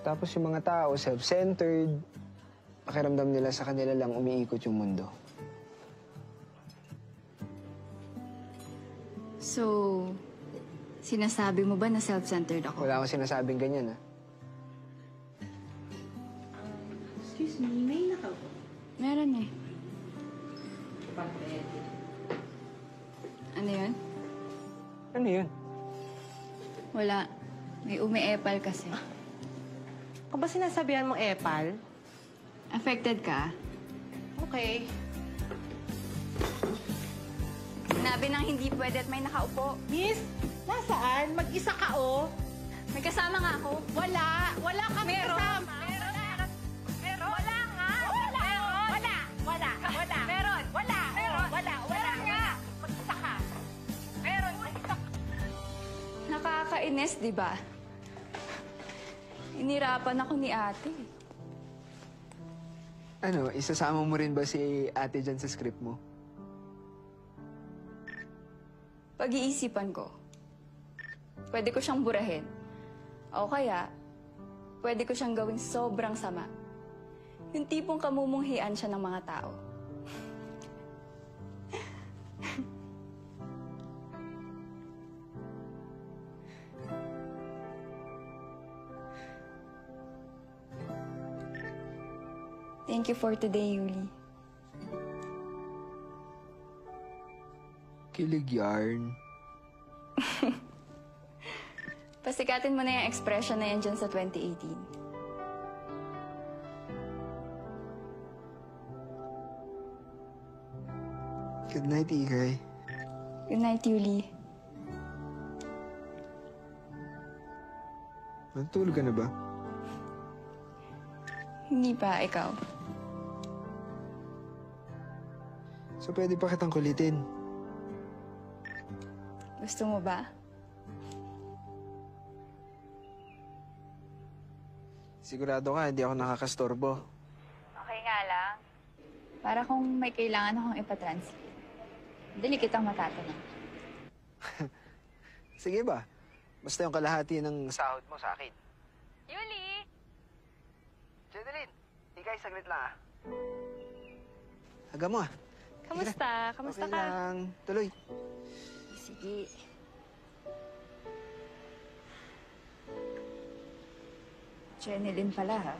Tapos yung mga tao, self-centered, pakiramdam nila sa kanila lang umiikot yung mundo. So, sinasabi mo ba na self-centered ako? Wala akong sinasabing ganyan, ha? Excuse me, may nakaupo. Meron eh. Ano yun? Ano yun? Wala. May umi-epal kasi. Kung ba sinasabihan mong epal? Affected ka? Okay. Sinabi nang hindi pwede at may nakaupo. Miss, nasaan? Mag-isa ka, oh. May kasama nga ako. Wala. Wala kami kasama. Wala nga! Wala! Meron! Wala! Meron nga! Mag-isa ka! Meron! Mag-isa ka! Nakakainis, di ba? Inirapan ako ni ate. Ano, isasama mo rin ba si ate dyan sa script mo? Pag-iisipan ko, pwede ko siyang burahin. O kaya, pwede ko siyang gawing sobrang sama. Yung tipong kamumunghian siya ng mga tao. Thank you for today, Yuli. Kilig yarn. Pasikatin mo na yung expression na yan dyan sa 2018. Good night, Ikay. Good night, Yuli. Natulog ka na ba? Hindi pa, ikaw. So pwede pa kitang kulitin. Gusto mo ba? Sigurado ka, hindi ako nakakastorbo. Okay nga lang. Para kung may kailangan akong ipatranslate. Dali kitang matatanong. Sige ba? Basta yung kalahati ng sahod mo sa akin. Yuli! Jeneline, Ikay, saglit lang ah. Aga mo ah. Kamusta? Kamusta Okay ka? lang. Tuloy. Sige. Jeneline pala, ha?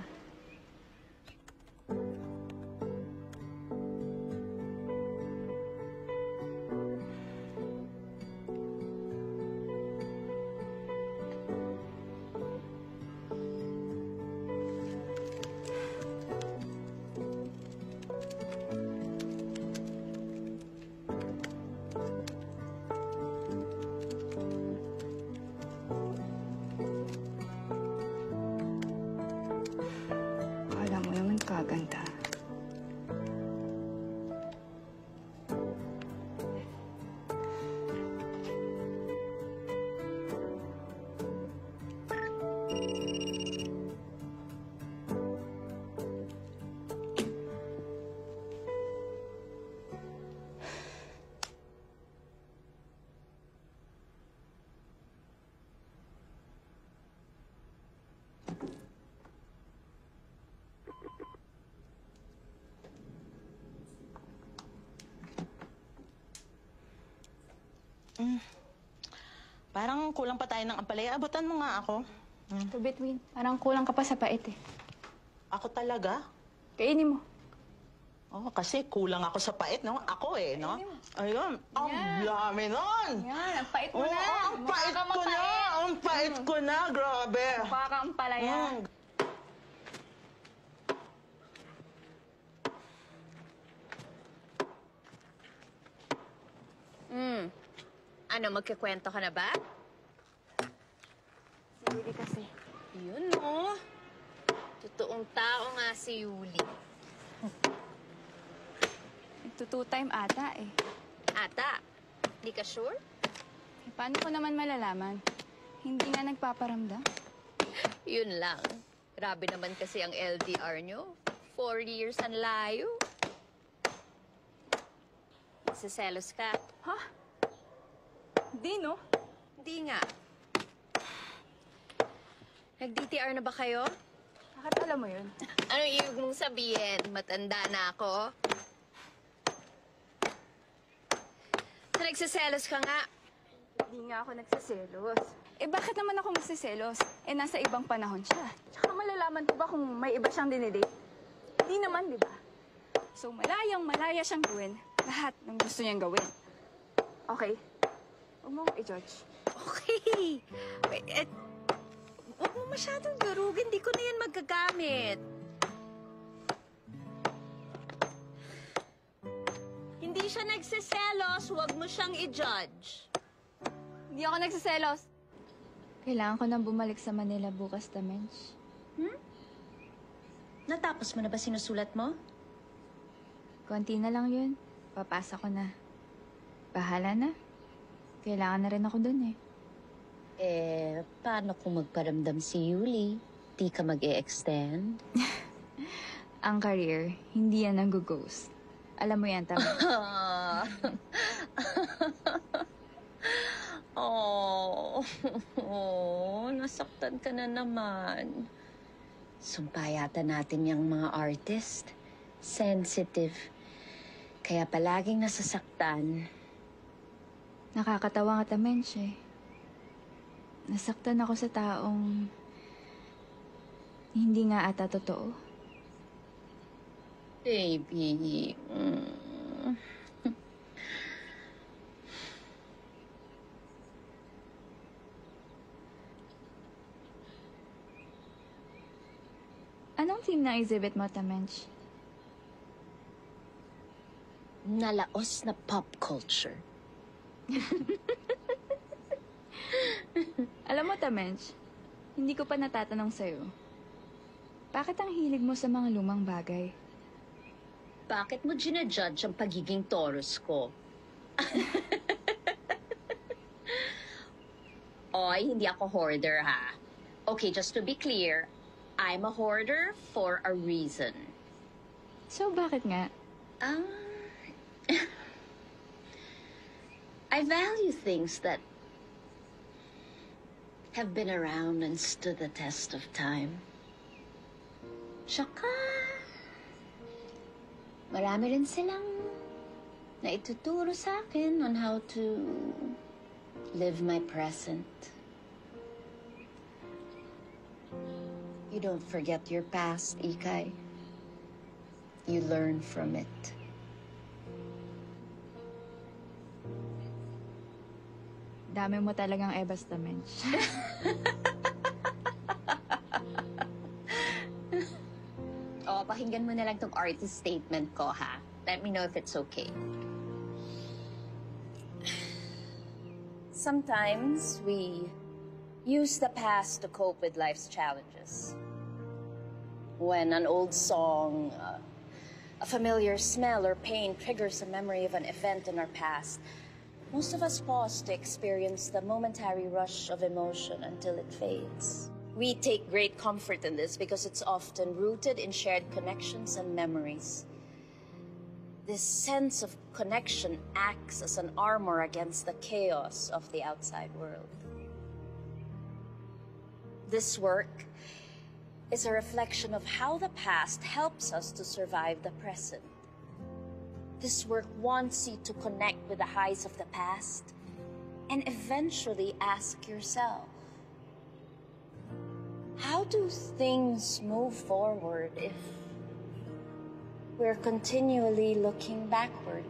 Akala mo naman kaganda. Parang kulang pa tayo ng ampalaya. Abutan mo nga ako. To between, parang kulang ka pa sa pait eh. Ako talaga? Kainin mo. Oo, kasi kulang ako sa pait, no? Ako eh, no? Ayun. Ang dami nun! Yan, ang pait mo Oo, na. ang pait ko na! Ang pait ko na! Grabe! Mukha kang palaya. Ano, magkikwento ka na ba? Sige Yuli kasi. Yun, no? Totoong tao nga si Yuli. Nagtutu-time ata eh. Ata, di ka sure? Eh, paano ko naman malalaman? Hindi nga nagpaparamdam. Yun lang. Grabe naman kasi ang LDR nyo. 4 years ang layo. Nagsiselos ka? Ha? Hindi, no? Hindi nga. Nag-DTR na ba kayo? Bakit alam mo yun? Anong ibig mong sabihin? Matanda na ako? So, nagsiselos ka nga? Hindi nga ako nagsiselos. Eh, bakit naman ako magsiselos? Eh, nasa ibang panahon siya. Tsaka malalaman ko ba kung may iba siyang dinidate? Hindi naman, di ba? So, malayang-malaya siyang gawin lahat ng gusto niyang gawin. Okay? Huwag mo akong i-judge. Okay. Wait, huwag mo masyadong durugin. Di ko na yan magagamit. Hindi siya nagsiselos. Huwag mo siyang i-judge. Hindi ako nagsiselos. Kailangan ko nang bumalik sa Manila bukas, Tamench. Natapos mo na ba sinusulat mo? Konti na lang yun. Papasa ko na. Bahala na. Kailangan na rin ako dun eh. Eh, paano kung magparamdam si Yuli? Di ka mag-e-extend? Ang career, hindi yan nag-ghost. Alam mo yan, Tamench. Oh, nasaktan ka na naman. Sumpayatan natin yung mga artist. Sensitive. Kaya palaging nasasaktan. Nakakatawa nga, Tamench eh. Nasaktan ako sa taong hindi nga ata totoo. Baby. Anong theme ng exhibit mo, Tamench? Nalaos na pop culture. Alam mo, Tamench, hindi ko pa natatanong sa'yo. Bakit ang hilig mo sa mga lumang bagay? Bakit mo ginajudge ang pagiging Taurus ko? Oy, hindi ako hoarder, ha? Okay, just to be clear, I'm a hoarder for a reason. So, bakit nga? I value things that have been around and stood the test of time. Tsaka, marami rin silang naituturo sa akin on how to live my present. You don't forget your past, Ikay. You learn from it. Dami mo talagang ebas, Tamench. Oh, pakinggan mo na lang tong artist statement ko, ha? Let me know if it's okay. Sometimes we use the past to cope with life's challenges. When an old song, a familiar smell or pain triggers a memory of an event in our past, most of us pause to experience the momentary rush of emotion until it fades. We take great comfort in this because it's often rooted in shared connections and memories. This sense of connection acts as an armor against the chaos of the outside world. This work is a reflection of how the past helps us to survive the present. This work wants you to connect with the highs of the past and eventually ask yourself, how do things move forward if we're continually looking backward?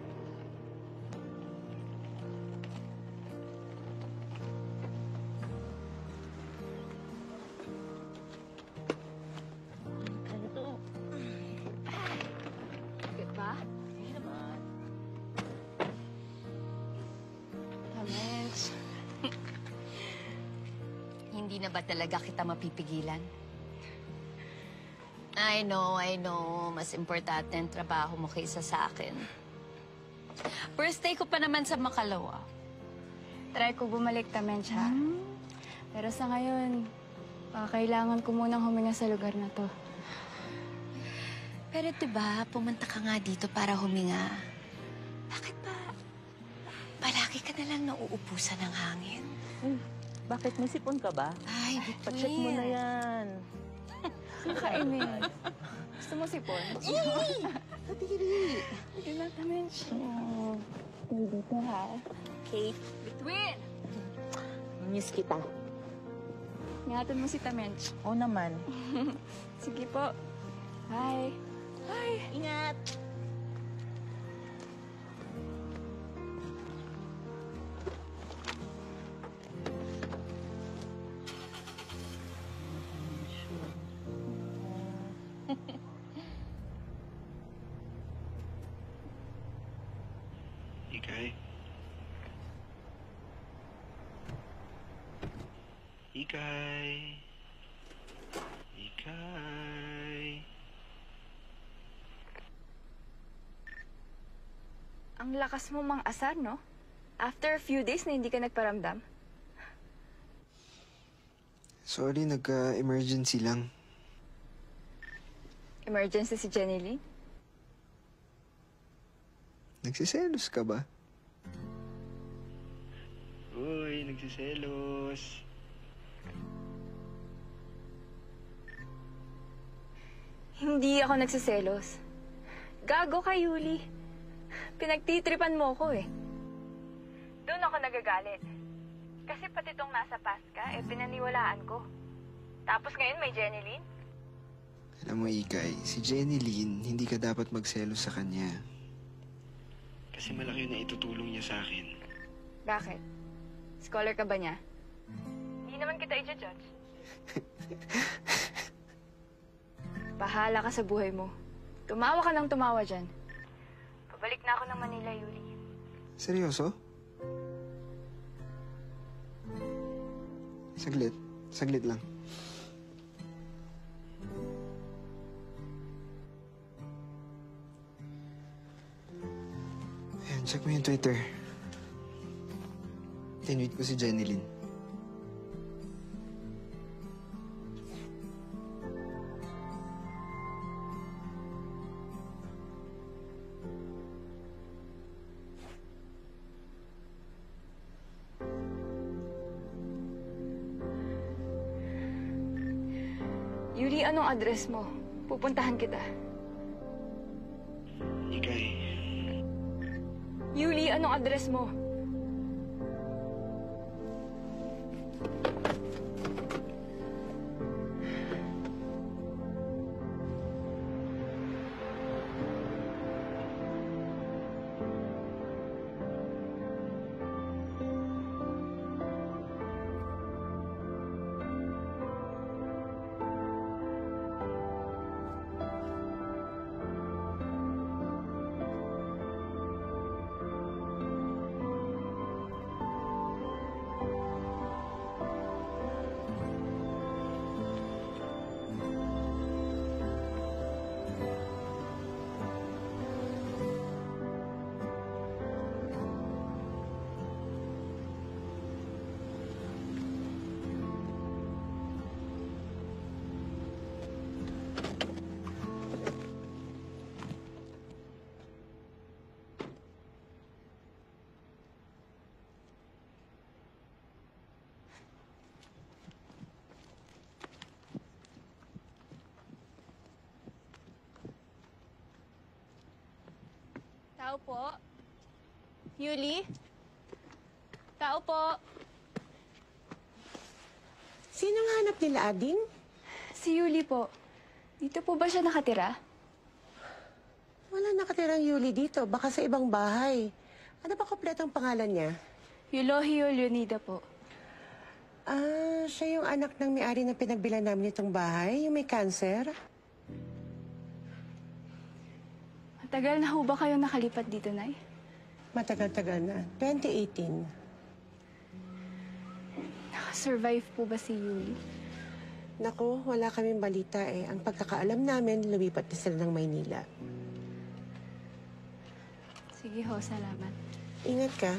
Bakit ba? Tamench. Hindi na ba talaga kita mapipigilan? I know. Mas importante ang trabaho mo kaysa sa akin. Birthday ko pa naman sa Makalawa. Try ko bumalik tamen siya. Pero sa ngayon, kailangan ko munang huminga sa lugar na to. Pero diba, pumunta ka nga dito para huminga. Bakit ba palagi ka na lang nauubusan ng hangin? Bakit? May sipon ka ba? Ay, Pa-check mo na yan. Kainin. Gusto mo sipon? Kadiri! Hindi na tamen siya. Dito ha. Okay. Between! Miss kita. Ingatan mo si Tamench. Oo naman. Sige po. Bye. Bye. Ingat! Ikay? Ikay? Ikay? Ang lakas mo mang asar, no? After a few days na hindi ka nagparamdam. Sorry, nagka-emergency lang. Emergency si Jenny Lee? Nagsiselos ka ba? Uy, nagsiselos. Hindi ako nagsiselos. Gago ka, Yuli. Pinagtitripan mo ko eh. Doon ako nagagalit. Kasi pati tong nasa past ka, pinaniwalaan ko. Tapos ngayon may Jenny Lynn? Alam mo, Ikay, si Jenny Lynn, hindi ka dapat magselos sa kanya. Kasi malaki na itutulong niya sa akin. Bakit? Scholar ka ba niya? Hindi naman kita i-judge. Bahala ka sa buhay mo. Tumawa ka ng tumawa dyan. Pabalik na ako ng Manila, Yuli. Seryoso? Saglit lang. Ayan, check mo yung Twitter. Tinweet ko si Jenny Lynn. Yuli, anong address mo? Pupuntahan kita. Ikay, Yuli, anong address mo? Tao po. Yuli? Tao po. Sinong hanap nila, Ading? Si Yuli po. Dito po ba siya nakatira? Wala nakatirang Yuli dito. Baka sa ibang bahay. Ano ba kompletong pangalan niya? Eulogio Leonida po. Ah, siya yung anak ng may-ari na pinagbilan namin itong bahay, yung may cancer. Matagal na ho ba kayong nakalipat dito, Nay? Matagal-tagal na. 2018. Nakasurvive po ba si Yuli? Naku, wala kaming balita eh. Ang pagkakaalam namin, lumipat na sila ng Maynila. Sige ho, salamat. Ingat ka.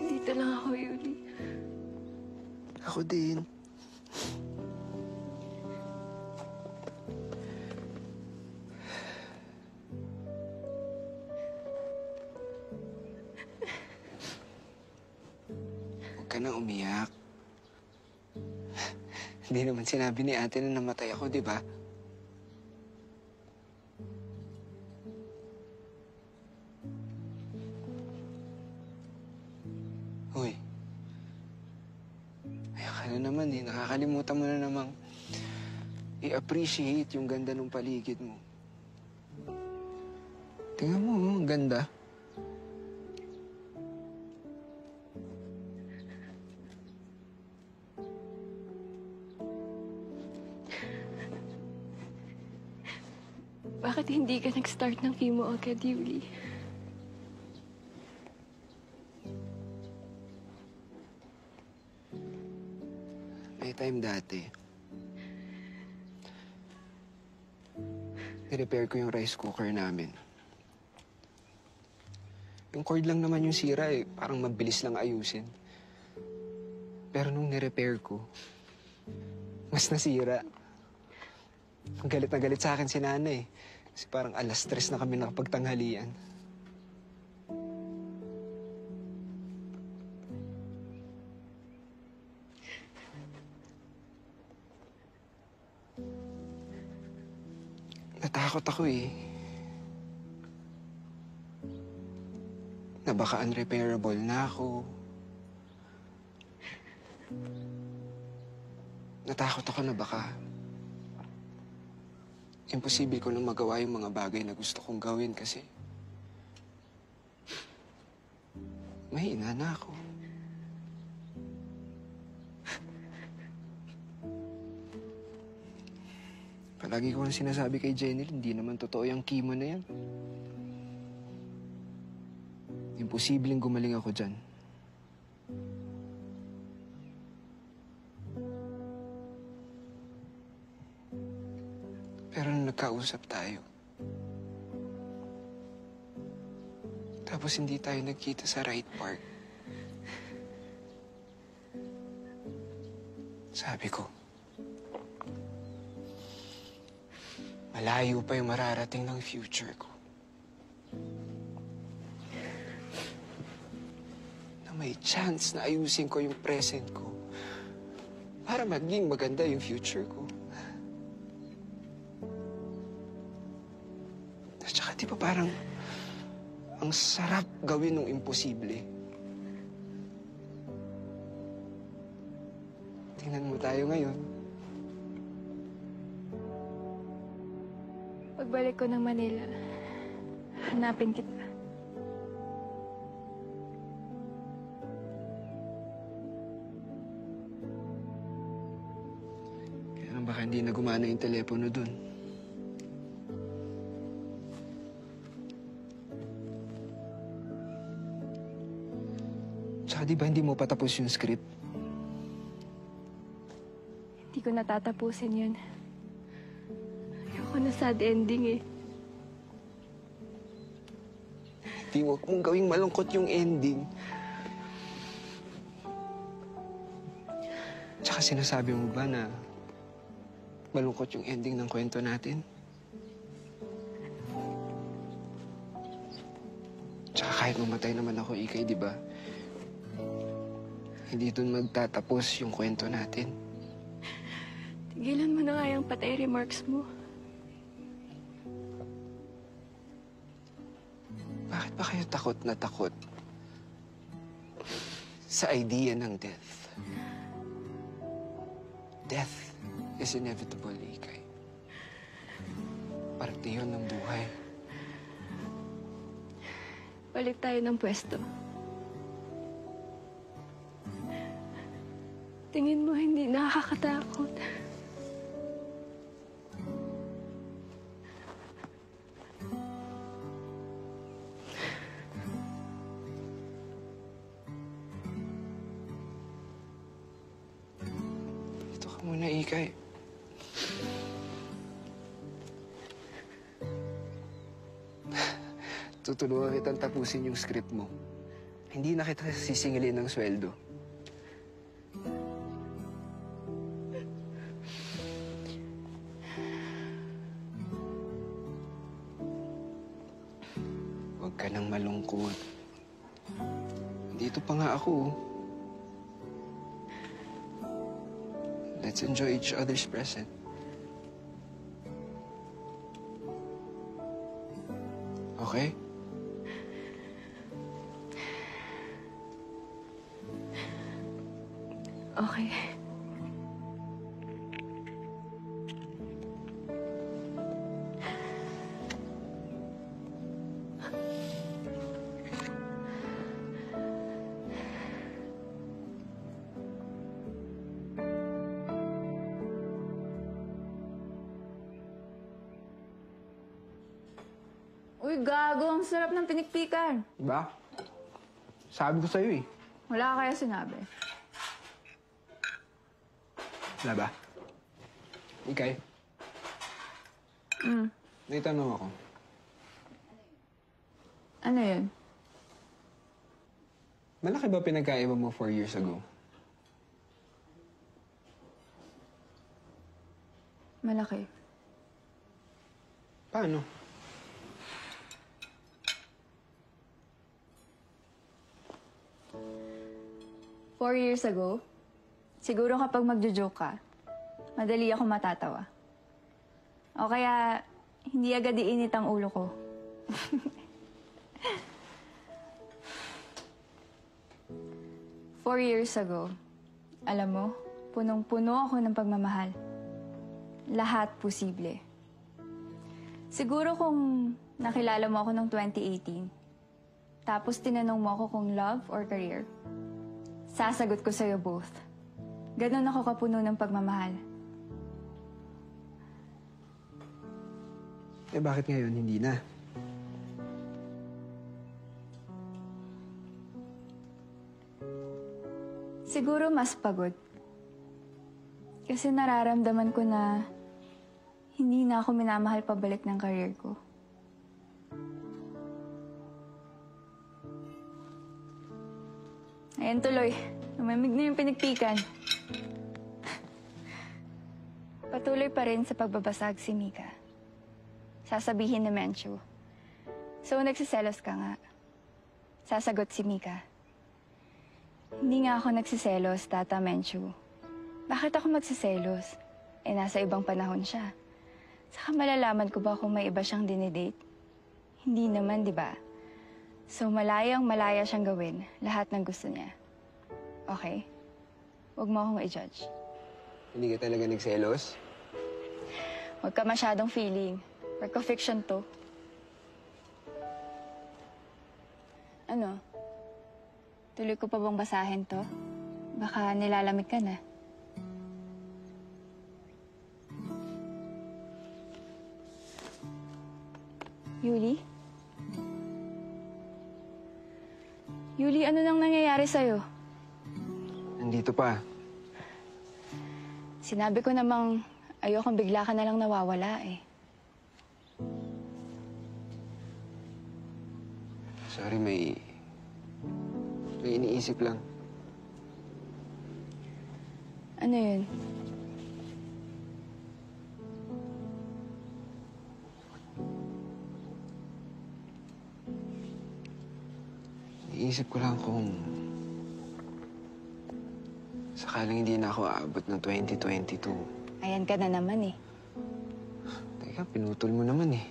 Dito lang ako, Yuli. Ako din. Huwag ka na umiyak. Hindi naman sinabi ni ate na namatay ako, di ba? Hoy. Ayaw ka na naman eh. Nakakalimutan mo na namang i-appreciate yung ganda ng paligid mo. Tingnan mo, ang ganda. Bakit hindi ka nag-start ng chemo agad, Yuli? May time dati. Nirepair ko yung rice cooker namin. Yung cord lang naman yung sira eh. Parang mabilis lang ayusin. Pero nung nirepair ko, mas nasira. Galit na galit sa akin si nanay. Kasi parang 3:00 na kami nakapagtanghalian. Natakot ako eh. Na baka unrepairable na ako. Natakot ako na baka imposible ko nang magawa yung mga bagay na gusto kong gawin kasi mahina na ako. Palagi ko nang sinasabi kay Jenny, hindi naman totoo yung chemo na yan. Imposibleng gumaling ako dyan. Pero nung nagkausap tayo, tapos hindi tayo nagkita sa right part, sabi ko, malayo pa yung mararating ng future ko. Na may chance na ayusin ko yung present ko para maging maganda yung future ko. At saka di ba parang ang sarap gawin ng imposible. Tingnan mo tayo ngayon. Pagbalik ko ng Manila, hanapin kita. Kaya lang baka hindi na gumana yung telepono dun. Tsaka di ba hindi mo patapos yung script? Hindi ko natatapusin yun. Ayoko na sad ending eh. Di wag mong gawing malungkot yung ending. Tsaka sinasabi mo ba na malungkot yung ending ng kwento natin? Tsaka kahit mamatay naman ako, Ikay, di ba? Hindi dun magtatapos yung kwento natin. Tigilan mo na nga yung patay remarks mo. Bakit ba kayo takot na takot sa idea ng death? Death is inevitable, Ikay. Parte yun ng buhay. Balik tayo ng pwesto. Tingin mo hindi nakakatakot. Ito ka muna, Ikay. Tutulungan kitang tapusin yung script mo. Hindi na kita sisingilin ng sweldo. Huwag ka nang malungkot. Dito pa nga ako. Let's enjoy each other's present. Okay? Okay. Uy, gago. Ang sarap ng pinikpikan. Diba? Sabi ko sa'yo eh. Wala ka kaya sinabi. Wala ba? Ikay, may tanong ako. Ano yun? Malaki ba pinagkaiba mo 4 years ago? Malaki. Paano? Four years ago, siguro kapag magjo-joke ka, madali ako matatawa. O kaya, hindi agad iinit ang ulo ko. 4 years ago, alam mo, punong-puno ako ng pagmamahal. Lahat posible. Siguro kung nakilala mo ako noong 2018, tapos tinanong mo ako kung love or career, sasagot ko sa'yo both. Ganon ako kapuno ng pagmamahal. Eh bakit ngayon hindi na? Siguro mas pagod. Kasi nararamdaman ko na hindi na ako minamahal pabalik ng career ko. Ayan tuloy, lumamig na yung pinagpikan. Patuloy pa rin sa pagbabasag si Mika. Sasabihin ni Menchu. So, nagsiselos ka nga. Sasagot si Mika. Hindi nga ako nagsiselos, Tata Menchu. Bakit ako magsiselos? Eh, nasa ibang panahon siya. Saka malalaman ko ba kung may iba siyang dinidate? Hindi naman, di ba? So, malayang-malaya siyang gawin lahat ng gusto niya. Okay? Huwag mo akong i-judge. Hindi ka talaga nagselos? Huwag ka masyadong feeling. Work of fiction to. Ano? Tuloy ko pa bang basahin to? Baka nilalamig ka na. Yuli? Yuli, ano nang nangyayari sa'yo? Nandito pa. Sinabi ko namang ayokong bigla ka na lang nawawala eh. Sorry, may iniisip lang. Ano yun? Iniisip ko lang kung sakaling hindi na ako aabot ng 2022. Ayan ka na naman eh. Teka, pinutol mo naman eh.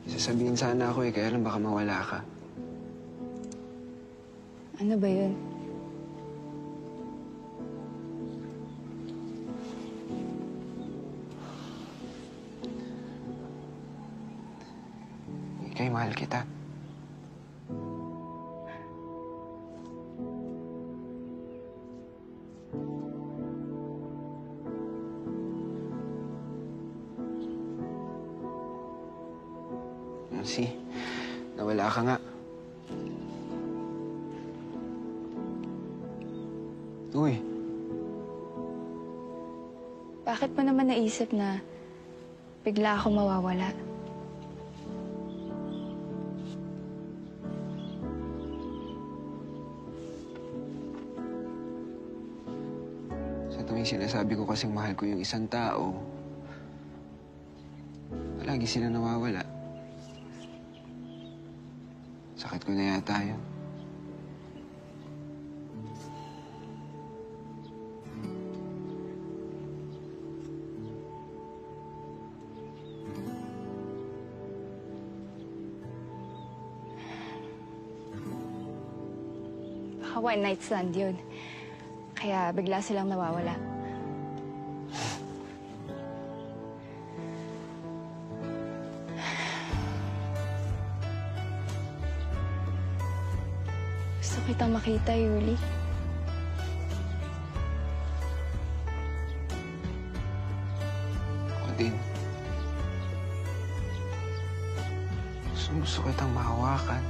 Sasabihin sana ako eh, kaya lang baka mawala ka. Ano ba yun? Kay mahal kita. Nancy, nawala ka nga. Uy. Bakit mo naman naisip na bigla ako mawawala? Sa tuwing sinasabi ko kasing mahal ko yung isang tao, palagi sila nawawala. Sakit ko na yata yun. Baka one night stand yun. Kaya bigla silang nawawala. Gusto kitang makita, Yuli. Ako din. Gusto kitang mahawakan.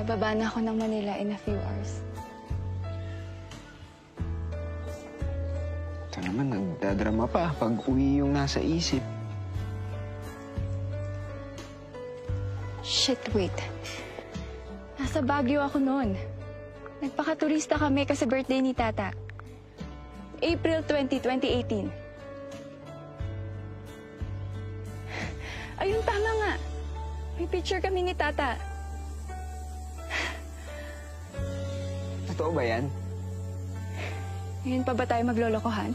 Bababa na ako ng Manila in a few hours. Ito naman, nagdadrama pa pag uwi yung nasa isip. Shit, wait. Nasa Baguio ako noon. Nagpakaturista kami kasi birthday ni Tata. April 20, 2018. Ayun, tama nga. May picture kami ni Tata. Totoo ba yan? Ngayon pa ba tayo maglolokohan?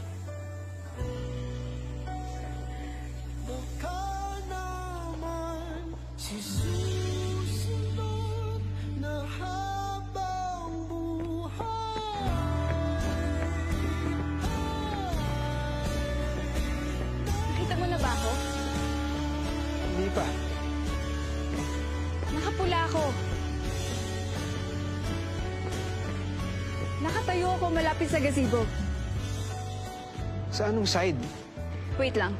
Nakita mo na ba ako? Hindi pa. Nakapula ako. Nakatayo ako malapit sa gazebo. Sa anong side? Wait lang.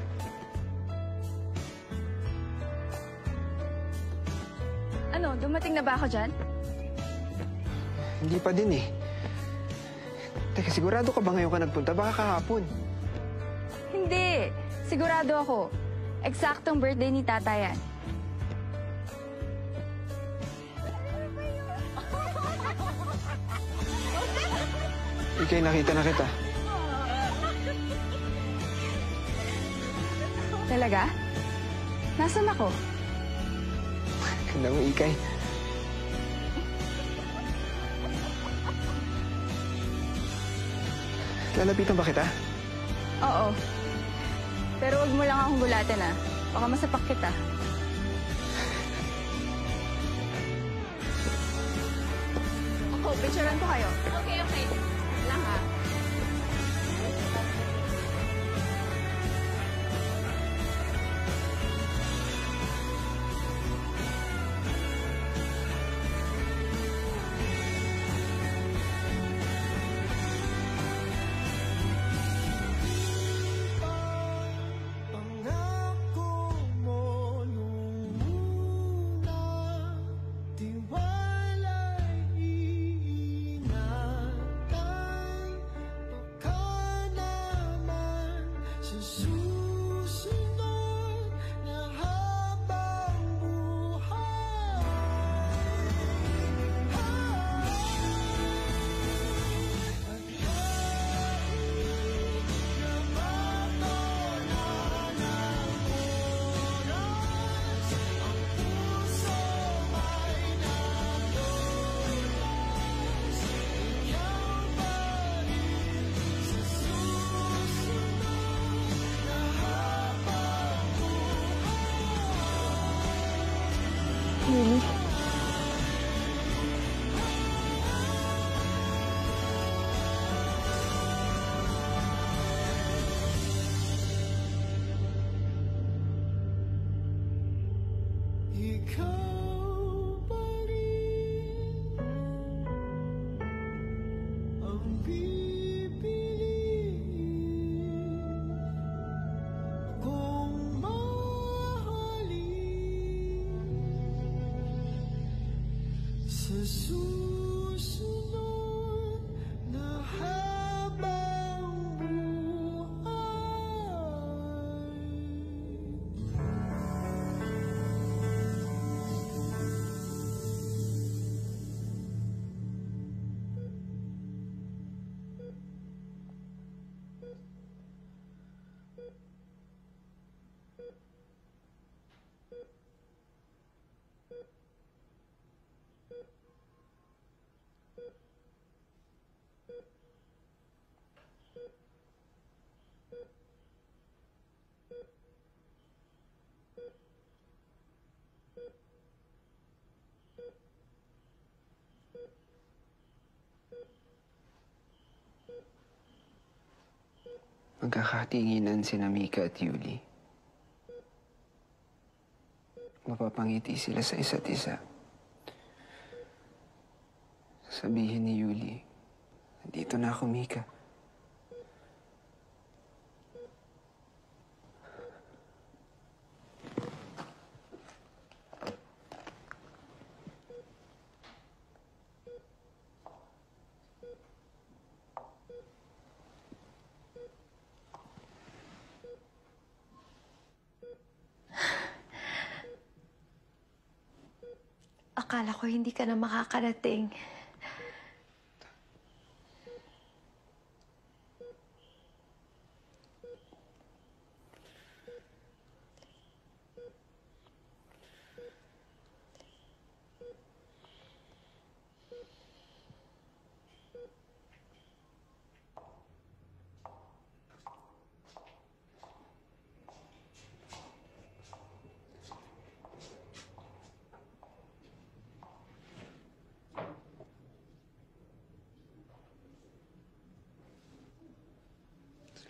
Ano, dumating na ba ako dyan? Hindi pa din eh. Teka, sigurado ka ba ngayon ka nagpunta? Baka kahapon. Hindi. Sigurado ako. Eksaktong birthday ni Tata yan. Ikay, nakita na kita. Talaga? Nasaan ako? Ganda mo, Ikay. Lalapitan ba kita? Oo. Pero wag mo lang akong gulatin, ah. Baka masapak kita. Oh, picturean ko kayo. Okay, okay. Lang, ha? Yuli. Magkakatinginan sina Mika at Yuli. Mapapangiti sila sa isa't isa. Sabihin ni Yuli, nandito na ako, Mika. Akala ko hindi ka na makakarating.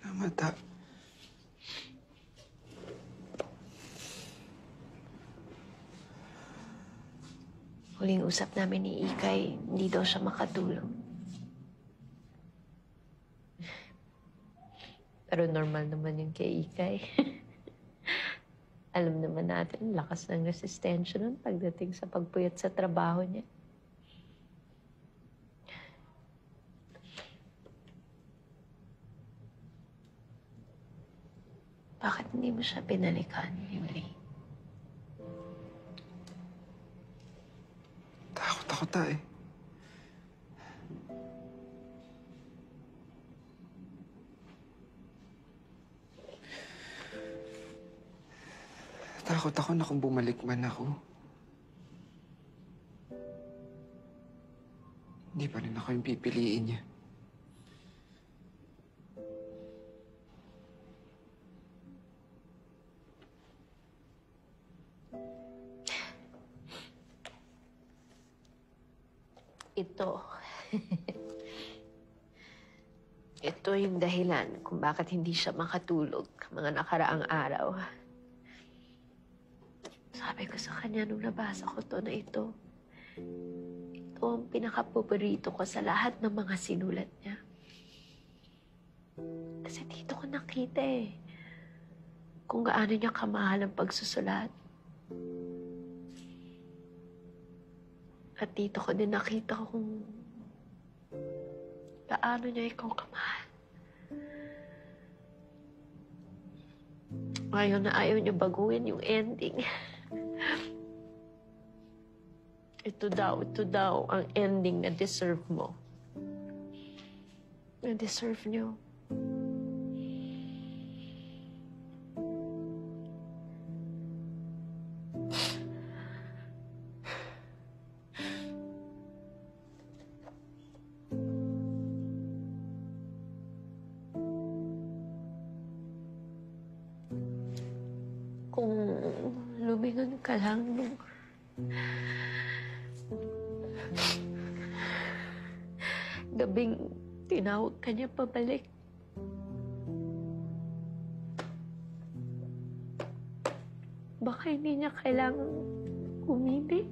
Salamat, ha. Huling usap namin ni Ikay, hindi daw siya makatulog. Pero normal naman yung kay Ikay. Alam naman natin, lakas ng resistensya nun pagdating sa pagpuyat sa trabaho niya. Bakit hindi mo siya pinalikan, Yuli? Takot ako, ta eh. Takot ako na kung bumalik man ako, hindi pa rin ako yung pipiliin niya. Ito. Ito yung dahilan kung bakit hindi siya makatulog mga nakaraang araw. Sabi ko sa kanya nung nabasa ko to na ito ang pinaka-paborito ko sa lahat ng mga sinulat niya. Kasi dito ko nakita kung gaano niya kamahal ang pagsusulat. At dito ko din nakita kung gaano niya ikaw kamahal. Ayaw niya baguhin yung ending. Ito daw ang ending na deserve mo. Na deserve niyo. Kung lumingon ka lang nung Gabing tinawag ka niya pabalik. Baka hindi niya kailangang umibig.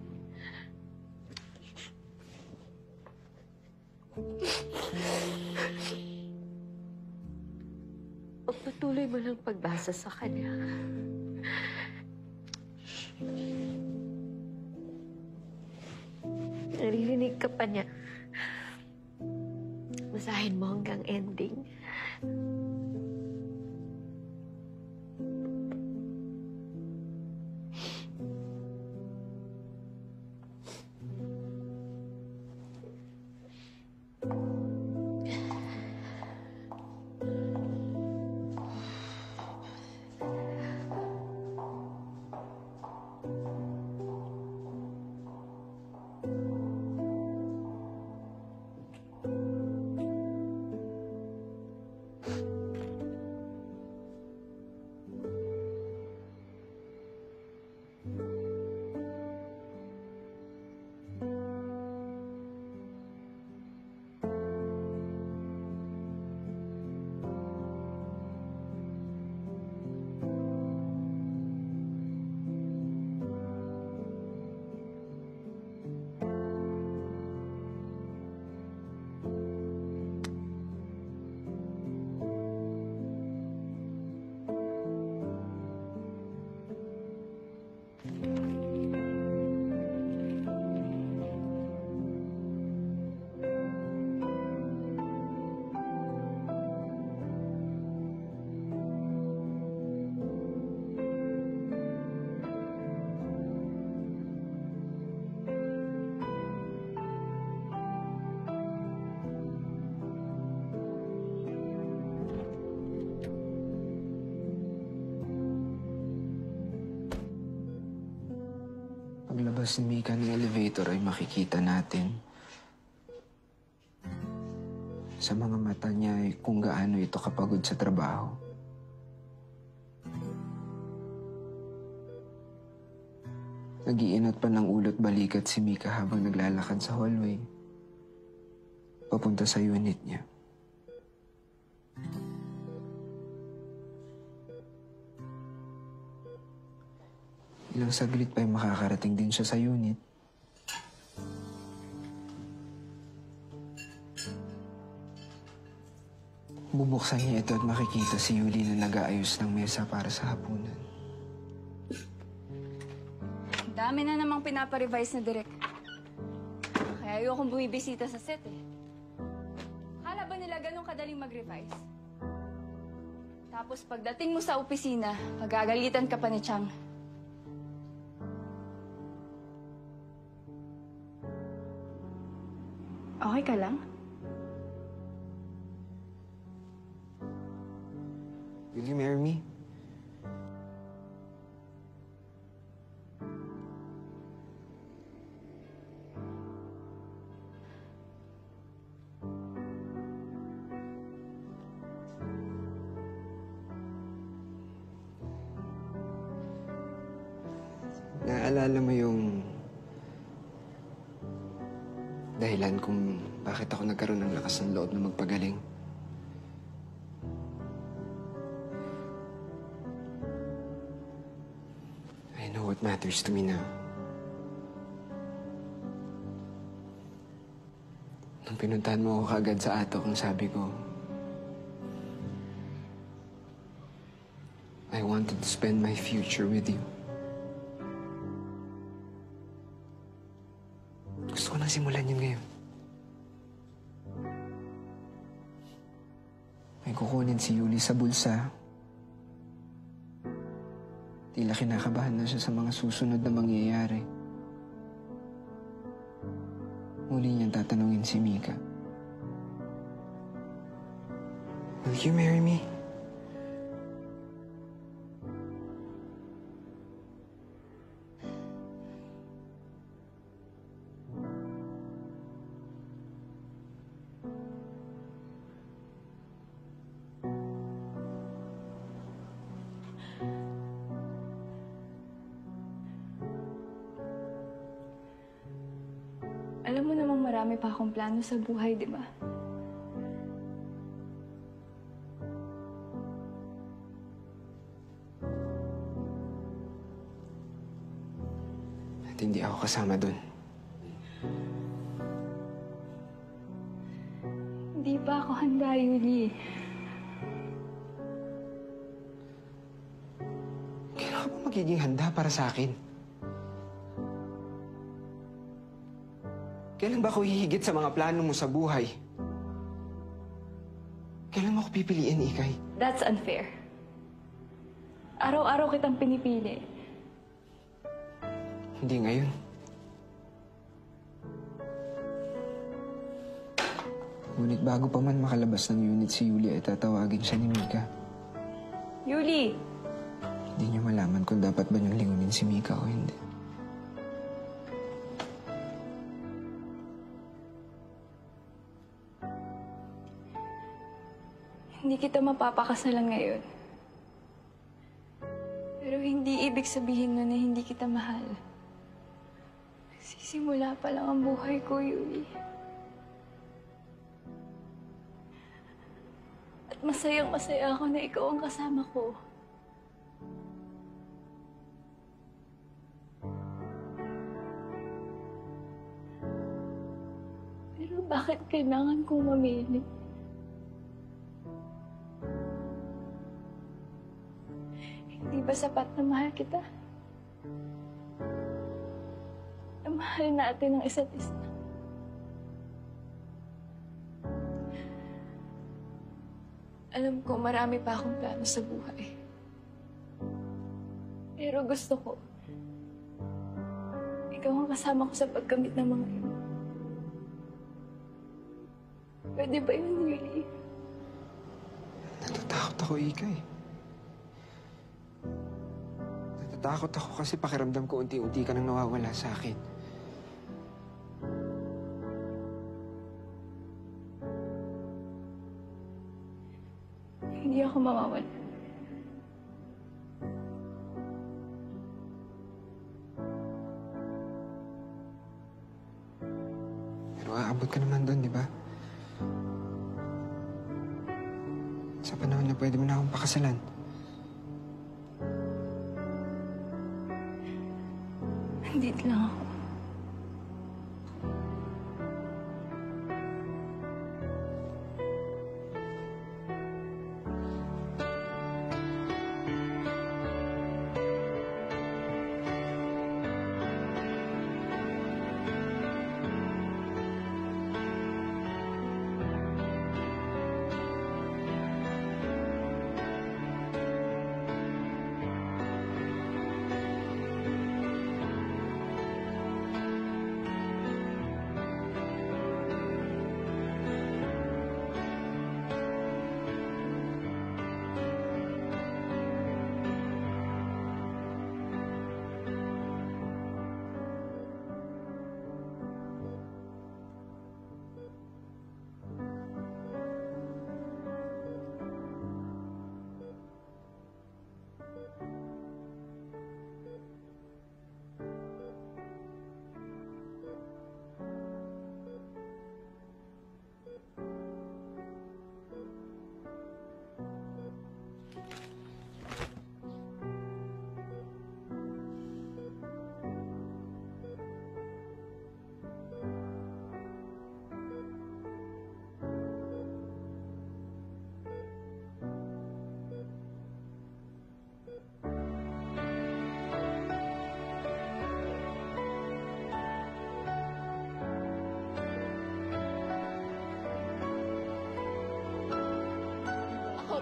Pagpatuloy mo lang pagbasa sa kanya. Naririnig ka pa niya. Basahin mo hanggang ending. Paglabas ni Mika ng elevator ay makikita natin sa mga mata niya ay kung gaano ito kapagod sa trabaho. Nag-iinat pa ng ulot balikat si Mika habang naglalakad sa hallway papunta sa unit niya. Ilang saglit pa ay makakarating din siya sa unit. Bubuksan niya ito at makikita si Yuli na nag-aayos ng mesa para sa hapunan. Dami na namang pinapa-revise na direct. Kaya ayokong bumibisita sa set eh. Akala ba nila ganun kadaling mag-revise? Tapos pagdating mo sa opisina, magagalitan ka pa ni Chang. Okay ka lang? Will you marry me? Naalala mo yung dahilan kung bakit ako nagkaroon ng lakas ng loob na magpagaling? I know what matters to me now. Nung pinuntahan mo ako kaagad sa ato kung sabi ko, I wanted to spend my future with you. Gusto ko nang simulan yun ngayon. May kukunin si Yuli sa bulsa. Tila kinakabahan na siya sa mga susunod na mangyayari. Muli niyang tatanungin si Mika. Will you marry me? Alam mo namang marami pa akong plano sa buhay, di ba? At hindi ako kasama dun. Hindi pa ako handa, Yuli. Kailan ka ba magiging handa para sa akin? Kailan ba ako hihigit sa mga plano mo sa buhay? Kailan mo ako pipiliin, Ikay? That's unfair. Araw-araw kitang pinipili. Hindi ngayon. Ngunit bago pa man makalabas ng unit si Yuli ay tatawagin siya ni Mika. Yuli! Hindi niya malaman kung dapat ba niyang lingunin si Mika o hindi. Hindi kita mapapakasalan ngayon. Pero hindi ibig sabihin nun na hindi kita mahal. Sisimula pa lang ang buhay ko, Yuli. At masayang-masaya ako na ikaw ang kasama ko. Pero bakit kailangan kong mamili? Hindi ba sapat na mahal kita? Na mahal natin ang isa't isa. Alam ko marami pa akong plano sa buhay. Pero gusto ko, ikaw ang kasama ko sa pagkamit ng mga yun. Pwede ba yun, Yuli? Natatakot ako, Ikay. Natatakot ako kasi pakiramdam ko unti-unti ka nang nawawala sa akin. Hindi ako mawawala. Pero aabot ka naman doon, di ba? Sa panahon na pwede mo na akong pakasalan. Nandito lang ako.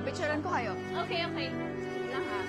Picturean ko kayo. Okay, okay. Lang ha.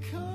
because